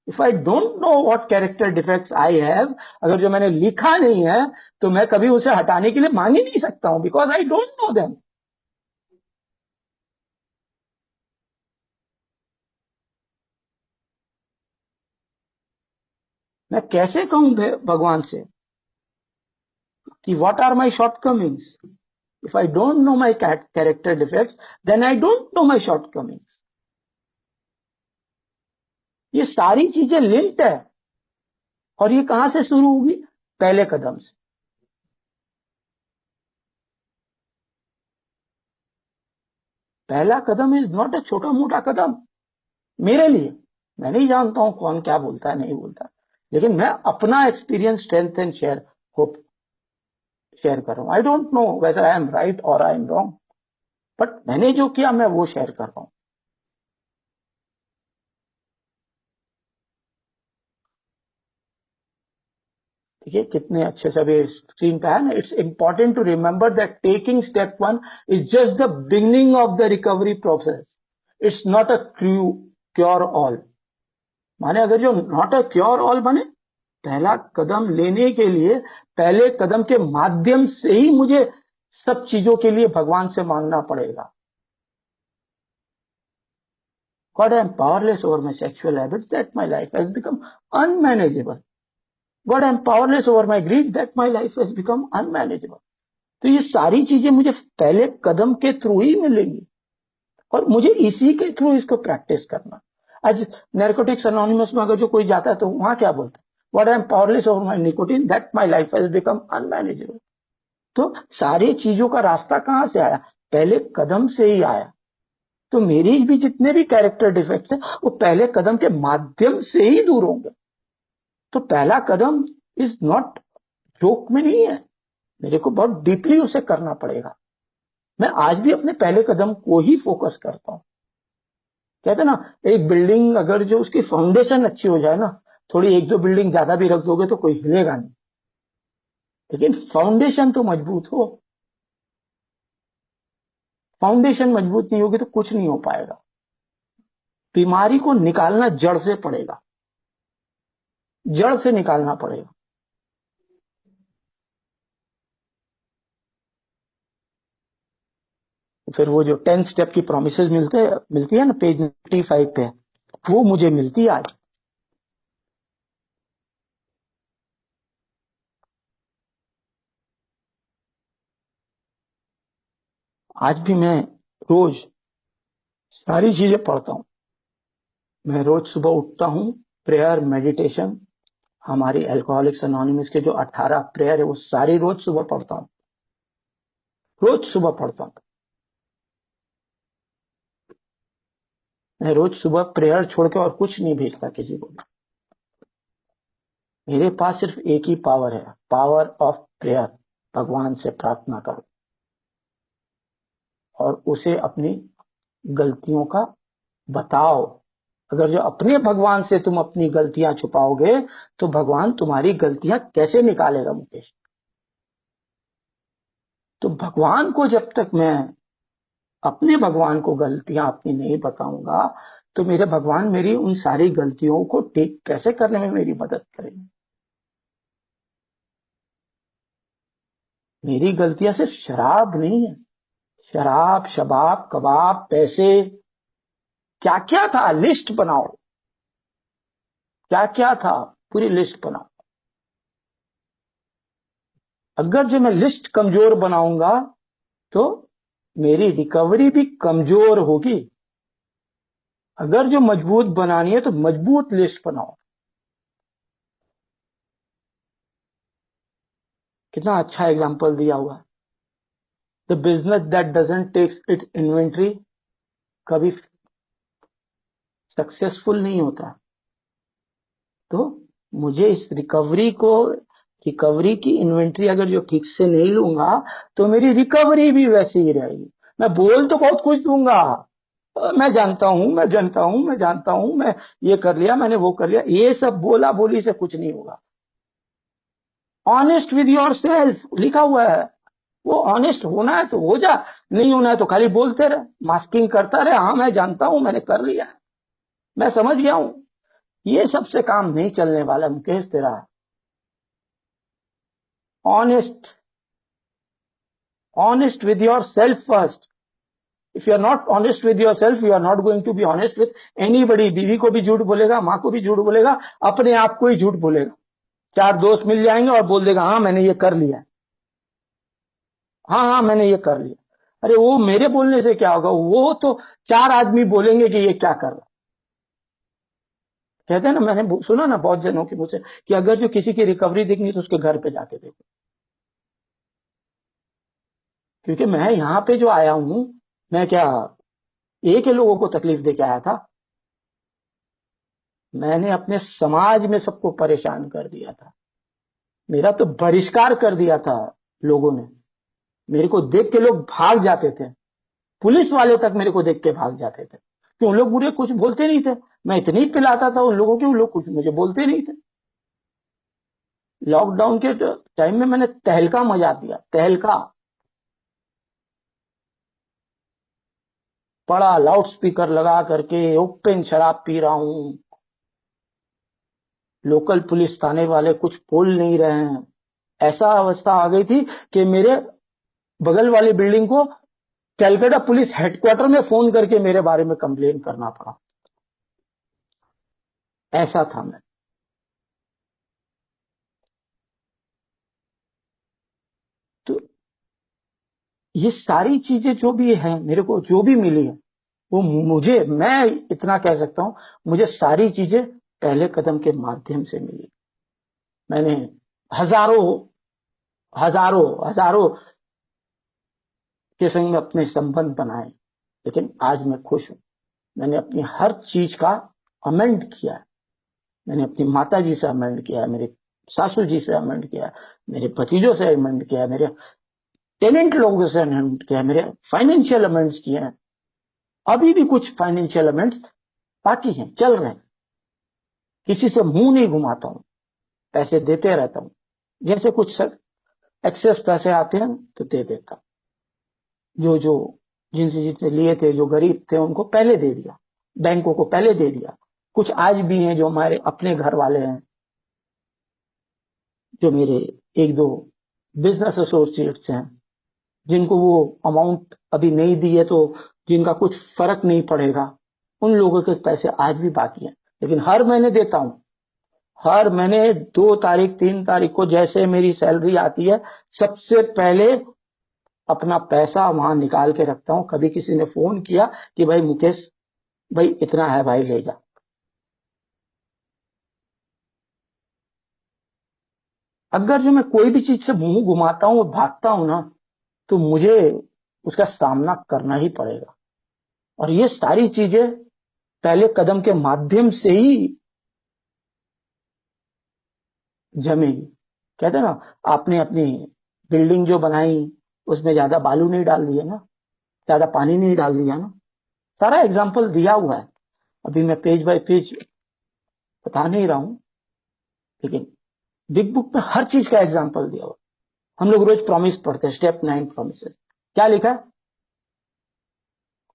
If I don't know what character defects I have, अगर जो मैंने लिखा नहीं है, तो मैं कभी उसे हटाने के लिए मांग ही नहीं सकता हूं, because I don't know them. मैं कैसे कहूं भगवान से कि what are my shortcomings? If I don't know my character defects, then I don't know my shortcomings. ये सारी चीजें लिंक्ड है, और ये कहां से शुरू होगी? पहले कदम से। पहला कदम इज नॉट अ छोटा मोटा कदम मेरे लिए। मैं नहीं जानता हूं कौन क्या बोलता है नहीं बोलता, लेकिन मैं अपना experience strength and share hope share कर रहा हूं। आई don't know whether I am right और आई एम रॉन्ग, बट मैंने जो किया मैं वो शेयर कर रहा हूं। देखिए कितने अच्छे से अभी स्क्रीन पे है ना। It's important to remember that taking step 1 is just the beginning of the recovery process. It's not a cure all. माने अगर जो नॉट अ क्योर ऑल बने, पहला कदम लेने के लिए पहले कदम के माध्यम से ही मुझे सब चीजों के लिए भगवान से मांगना पड़ेगा। God, I am powerless over my sexual habits that my life has become unmanageable. God, I am powerless over my greed that my life has become unmanageable. तो ये सारी चीजें मुझे पहले कदम के थ्रू ही मिलेंगी, और मुझे इसी के थ्रू इसको प्रैक्टिस करना। आज नैर्कोटिक्स एनोनिमस में अगर जो कोई जाता है तो वहां क्या बोलता है? What I am powerless over my nicotine that my life has become unmanageable. तो सारी चीजों का रास्ता कहां से आया? पहले कदम से ही आया। तो मेरी भी जितने भी कैरेक्टर डिफेक्ट्स हैं वो पहले कदम के माध्यम से ही दूर होंगे। तो पहला कदम इज नॉट जोक में नहीं है, मेरे को बहुत डीपली उसे करना पड़ेगा। मैं आज भी अपने पहले कदम को ही फोकस करता हूं। कहते हैं ना, एक बिल्डिंग अगर जो उसकी फाउंडेशन अच्छी हो जाए ना, थोड़ी एक दो बिल्डिंग ज्यादा भी रख दोगे तो कोई हिलेगा नहीं, लेकिन फाउंडेशन तो मजबूत हो। फाउंडेशन मजबूत नहीं होगी तो कुछ नहीं हो पाएगा। बीमारी को निकालना जड़ से पड़ेगा, जड़ से निकालना पड़ेगा। फिर वो जो 10 स्टेप की प्रोमिसेस मिलती है ना पेज 95 पे, वो मुझे मिलती है आज। आज भी मैं रोज सारी चीजें पढ़ता हूं। मैं रोज सुबह उठता हूं, प्रेयर मेडिटेशन, हमारी अल्कोहलिक्स एनोनिमस के जो 18 प्रेयर है वो सारी रोज सुबह पढ़ता हूं, रोज सुबह पढ़ता हूं। मैं रोज सुबह प्रेयर छोड़ के और कुछ नहीं भेजता किसी को। मेरे पास सिर्फ एक ही पावर है, पावर ऑफ प्रेयर। भगवान से प्रार्थना करो और उसे अपनी गलतियों का बताओ। अगर जो अपने भगवान से तुम अपनी गलतियां छुपाओगे तो भगवान तुम्हारी गलतियां कैसे निकालेगा मुकेश? तो भगवान को जब तक मैं अपने भगवान को गलतियां अपनी नहीं बताऊंगा तो मेरे भगवान मेरी उन सारी गलतियों को ठीक कैसे करने में मेरी मदद करेंगे? मेरी गलतियां सिर्फ शराब नहीं है। शराब, शबाब, कबाब, पैसे, क्या क्या था लिस्ट बनाओ। क्या क्या था पूरी लिस्ट बनाओ। अगर जो मैं लिस्ट कमजोर बनाऊंगा तो मेरी रिकवरी भी कमजोर होगी। अगर जो मजबूत बनानी है तो मजबूत लिस्ट बनाओ। कितना अच्छा एग्जांपल दिया हुआ है। The business that doesn't takes its inventory कभी सक्सेसफुल नहीं होता। तो मुझे इस रिकवरी की इन्वेंट्री अगर जो ठीक से नहीं लूंगा तो मेरी रिकवरी भी वैसी ही रहेगी। मैं बोल तो बहुत कुछ दूंगा, मैं जानता हूं, मैं जानता हूं, मैं जानता हूं, मैं ये कर लिया, मैंने वो कर लिया, ये सब बोला बोली से कुछ नहीं होगा। ऑनेस्ट विद योर सेल्फ लिखा हुआ है। वो ऑनेस्ट होना है तो हो जा, नहीं होना है तो खाली बोलते रहे, मास्किंग करता रहे। हाँ मैं जानता हूं, मैंने कर लिया, मैं समझ गया हूं। ये सबसे काम नहीं चलने वाला मुकेश तेरा। Honest, honest with your self first. If you are not honest with your self, you are not going to be honest with anybody. बीवी को भी झूठ बोलेगा, माँ को भी झूठ बोलेगा, अपने आप को ही झूठ बोलेगा। चार दोस्त मिल जाएंगे और बोल देगा हाँ मैंने ये कर लिया, हाँ हाँ मैंने ये कर लिया। अरे वो मेरे बोलने से क्या होगा, वो तो चार आदमी बोलेंगे कि ये क्या कर रहा। कहते हैं ना, मैंने सुना ना बहुत जनों की मुझसे कि अगर जो किसी की रिकवरी देखनी तो उसके घर पे जाके देखो, क्योंकि मैं यहाँ पे जो आया हूं, मैं क्या एक ही लोगों को तकलीफ दे के आया था, मैंने अपने समाज में सबको परेशान कर दिया था। मेरा तो बहिष्कार कर दिया था लोगों ने। मेरे को देख के लोग भाग जाते थे, पुलिस वाले तक मेरे को देख के भाग जाते थे, कि उन लोग मुझे कुछ बोलते नहीं थे। मैं इतनी पिलाता था उन लोगों के, उन लोग कुछ मुझे बोलते नहीं थे। लॉकडाउन के टाइम में मैंने तहलका मचा दिया, तहलका। बड़ा लाउड स्पीकर लगा करके ओपन शराब पी रहा हूं, लोकल पुलिस थाने वाले कुछ बोल नहीं रहे हैं। ऐसा अवस्था आ गई थी कि मेरे बगल वाली बिल्डिंग को कैलकाटा पुलिस हेडक्वार्टर में फोन करके मेरे बारे में कंप्लेन करना पड़ा। ऐसा था मैं। तो ये सारी चीजें जो भी है, मेरे को जो भी मिली है, वो मुझे, मैं इतना कह सकता हूं, मुझे सारी चीजें पहले कदम के माध्यम से मिली। मैंने हजारों हजारों हजारों के संग में अपने संबंध बनाए, लेकिन आज मैं खुश हूं। मैंने अपनी हर चीज का अमेंड किया है। मैंने अपनी माता जी से अमेंड किया है, मेरे सासू जी से अमेंड किया है, मेरे भतीजों से अमेंड किया है, मेरे टेनेंट लोगों से अमेंड किया है, मेरे फाइनेंशियल अमेंड्स किए हैं। अभी भी कुछ फाइनेंशियल अमेंड्स बाकी हैं, चल रहे हैं। किसी से मुंह नहीं घुमाता हूं, पैसे देते रहता हूं। जैसे कुछ एक्सेस पैसे आते हैं तो दे देता हूं। जो जो जिनसे जिनसे लिए थे, जो गरीब थे, उनको पहले दे दिया, बैंकों को पहले दे दिया। कुछ आज भी हैं जो हमारे अपने घर वाले हैं, जो मेरे एक दो बिजनेस एसोसिएट्स हैं, जिनको वो अमाउंट अभी नहीं दी है, तो जिनका कुछ फर्क नहीं पड़ेगा, उन लोगों के पैसे आज भी बाकी हैं। लेकिन हर महीने देता हूं, हर महीने 2 तारीख 3 तारीख को जैसे मेरी सैलरी आती है, सबसे पहले अपना पैसा वहां निकाल के रखता हूं। कभी किसी ने फोन किया कि भाई मुकेश भाई इतना है भाई ले जा, अगर जो मैं कोई भी चीज से मुंह घुमाता हूं और भागता हूं ना, तो मुझे उसका सामना करना ही पड़ेगा। और ये सारी चीजें पहले कदम के माध्यम से ही जमेगी। कहते हैं ना, आपने अपनी बिल्डिंग जो बनाई उसमें ज्यादा बालू नहीं डाल दिया ना, ज्यादा पानी नहीं डाल दिया ना। सारा एग्जाम्पल दिया हुआ है। अभी मैं पेज बाय पेज बता नहीं रहा हूं, लेकिन बिग बुक में हर चीज का एग्जाम्पल दिया हुआ। हम लोग रोज प्रॉमिस पढ़ते हैं, स्टेप 9 प्रॉमिस। क्या लिखा है?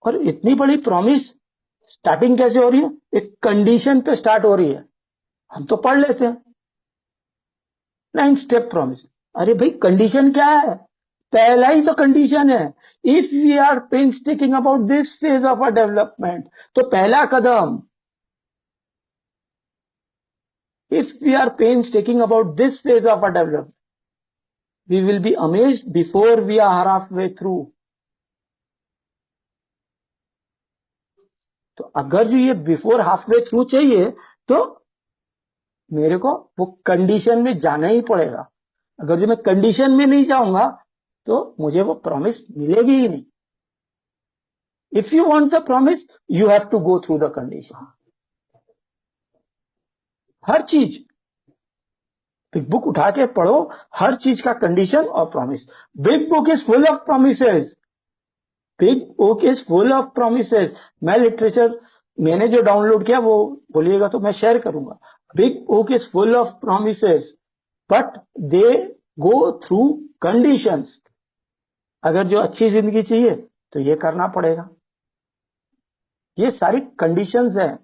और इतनी बड़ी प्रॉमिस स्टार्टिंग कैसे हो रही है? एक कंडीशन पे स्टार्ट हो रही है। हम तो पढ़ लेते हैं 9 स्टेप प्रॉमिस। अरे भाई कंडीशन क्या है? पहला ही तो कंडीशन है, if we are painstaking about this phase of a development. तो पहला कदम, if we are painstaking about this phase of a development, we will be amazed before we are half way through. तो अगर जो ये before half way through चाहिए, तो मेरे को वो कंडीशन में जाना ही पड़ेगा। अगर जो मैं कंडीशन में नहीं जाऊंगा तो मुझे वो प्रॉमिस मिलेगी ही नहीं। If you want the promise, you have to go through the condition. हर चीज बिग बुक उठा के पढ़ो, हर चीज का कंडीशन और promise. Big book is full of promises, big book is full of promises. मैं लिटरेचर मैंने जो डाउनलोड किया वो बोलिएगा तो मैं शेयर करूंगा। Big book is full of promises, but they go through conditions. अगर जो अच्छी जिंदगी चाहिए तो ये करना पड़ेगा। ये सारी कंडीशंस हैं।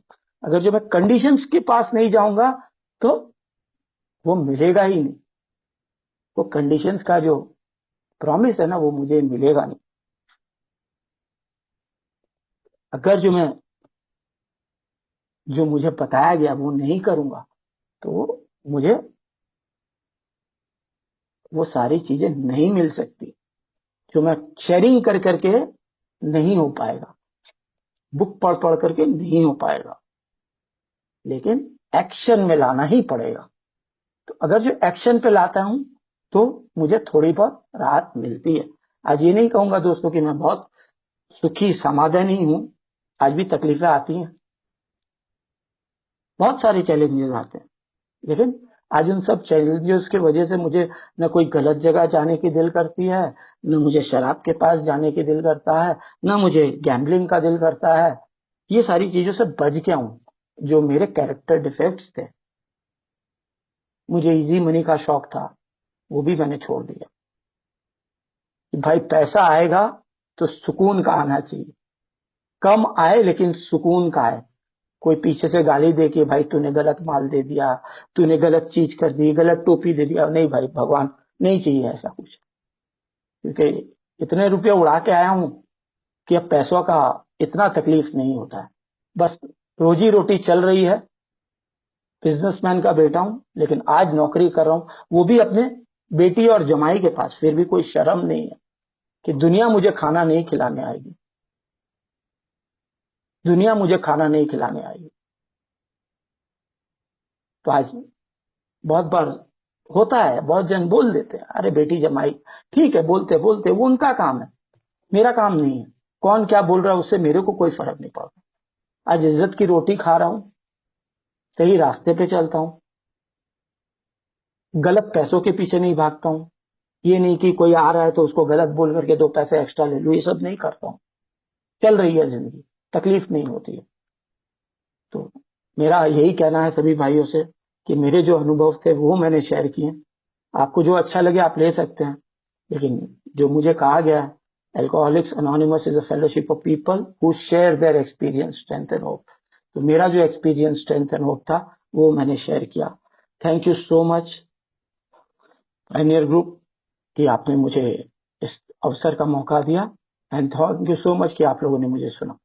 अगर जो मैं कंडीशंस के पास नहीं जाऊंगा तो वो मिलेगा ही नहीं। वो कंडीशंस का जो प्रॉमिस है ना, वो मुझे मिलेगा नहीं। अगर जो मुझे बताया गया वो नहीं करूंगा तो मुझे वो सारी चीजें नहीं मिल सकती जो मैं शेयरिंग कर करके नहीं हो पाएगा, बुक पढ़ पढ़ करके नहीं हो पाएगा, लेकिन एक्शन में लाना ही पड़ेगा। तो अगर जो एक्शन पे लाता हूं तो मुझे थोड़ी बहुत राहत मिलती है। आज ये नहीं कहूंगा दोस्तों कि मैं बहुत सुखी समाधानी हूं, आज भी तकलीफें आती हैं, बहुत सारे चैलेंजेस आते हैं, लेकिन आज उन सब चैलेंजेस की वजह से मुझे न कोई गलत जगह जाने की दिल करती है, न मुझे शराब के पास जाने की दिल करता है, न मुझे गैम्बलिंग का दिल करता है। ये सारी चीजों से बच गया हूं। जो मेरे कैरेक्टर डिफेक्ट्स थे, मुझे इजी मनी का शौक था, वो भी मैंने छोड़ दिया। भाई पैसा आएगा तो सुकून का आना चाहिए, कम आए लेकिन सुकून का आए। कोई पीछे से गाली दे के भाई तूने गलत माल दे दिया, तूने गलत चीज कर दी, गलत टोपी दे दिया, नहीं भाई, भगवान नहीं चाहिए ऐसा कुछ। क्योंकि इतने रुपए उड़ा के आया हूं कि अब पैसों का इतना तकलीफ नहीं होता है। बस रोजी रोटी चल रही है, बिजनेसमैन का बेटा हूं, लेकिन आज नौकरी कर रहा हूं, वो भी अपने बेटी और जमाई के पास। फिर भी कोई शर्म नहीं है कि दुनिया मुझे खाना नहीं खिलाने आएगी, दुनिया मुझे खाना नहीं खिलाने आएगी। तो आज बहुत बार होता है, बहुत जन बोल देते हैं अरे बेटी जमाई, ठीक है, बोलते बोलते, वो उनका काम है, मेरा काम नहीं है। कौन क्या बोल रहा है उससे मेरे को कोई फर्क नहीं पड़ता। आज इज्जत की रोटी खा रहा हूं, सही रास्ते पे चलता हूं, गलत पैसों के पीछे नहीं भागता हूं। ये नहीं कि कोई आ रहा है तो उसको गलत बोल करके 2 पैसे एक्स्ट्रा ले लूं, ये सब नहीं करता हूं। चल रही है जिंदगी, तकलीफ नहीं होती है। तो मेरा यही कहना है सभी भाइयों से कि मेरे जो अनुभव थे वो मैंने शेयर किए। आपको जो अच्छा लगे आप ले सकते हैं, लेकिन जो मुझे कहा गया है, alcoholics anonymous is a fellowship of people who share their experience, strength and hope. तो मेरा जो एक्सपीरियंस, स्ट्रेंथ एंड होप था, वो मैंने शेयर किया। Thank you so much Pioneer group कि आपने मुझे इस अवसर का मौका दिया, and thank you so much कि आप लोगों ने मुझे सुना।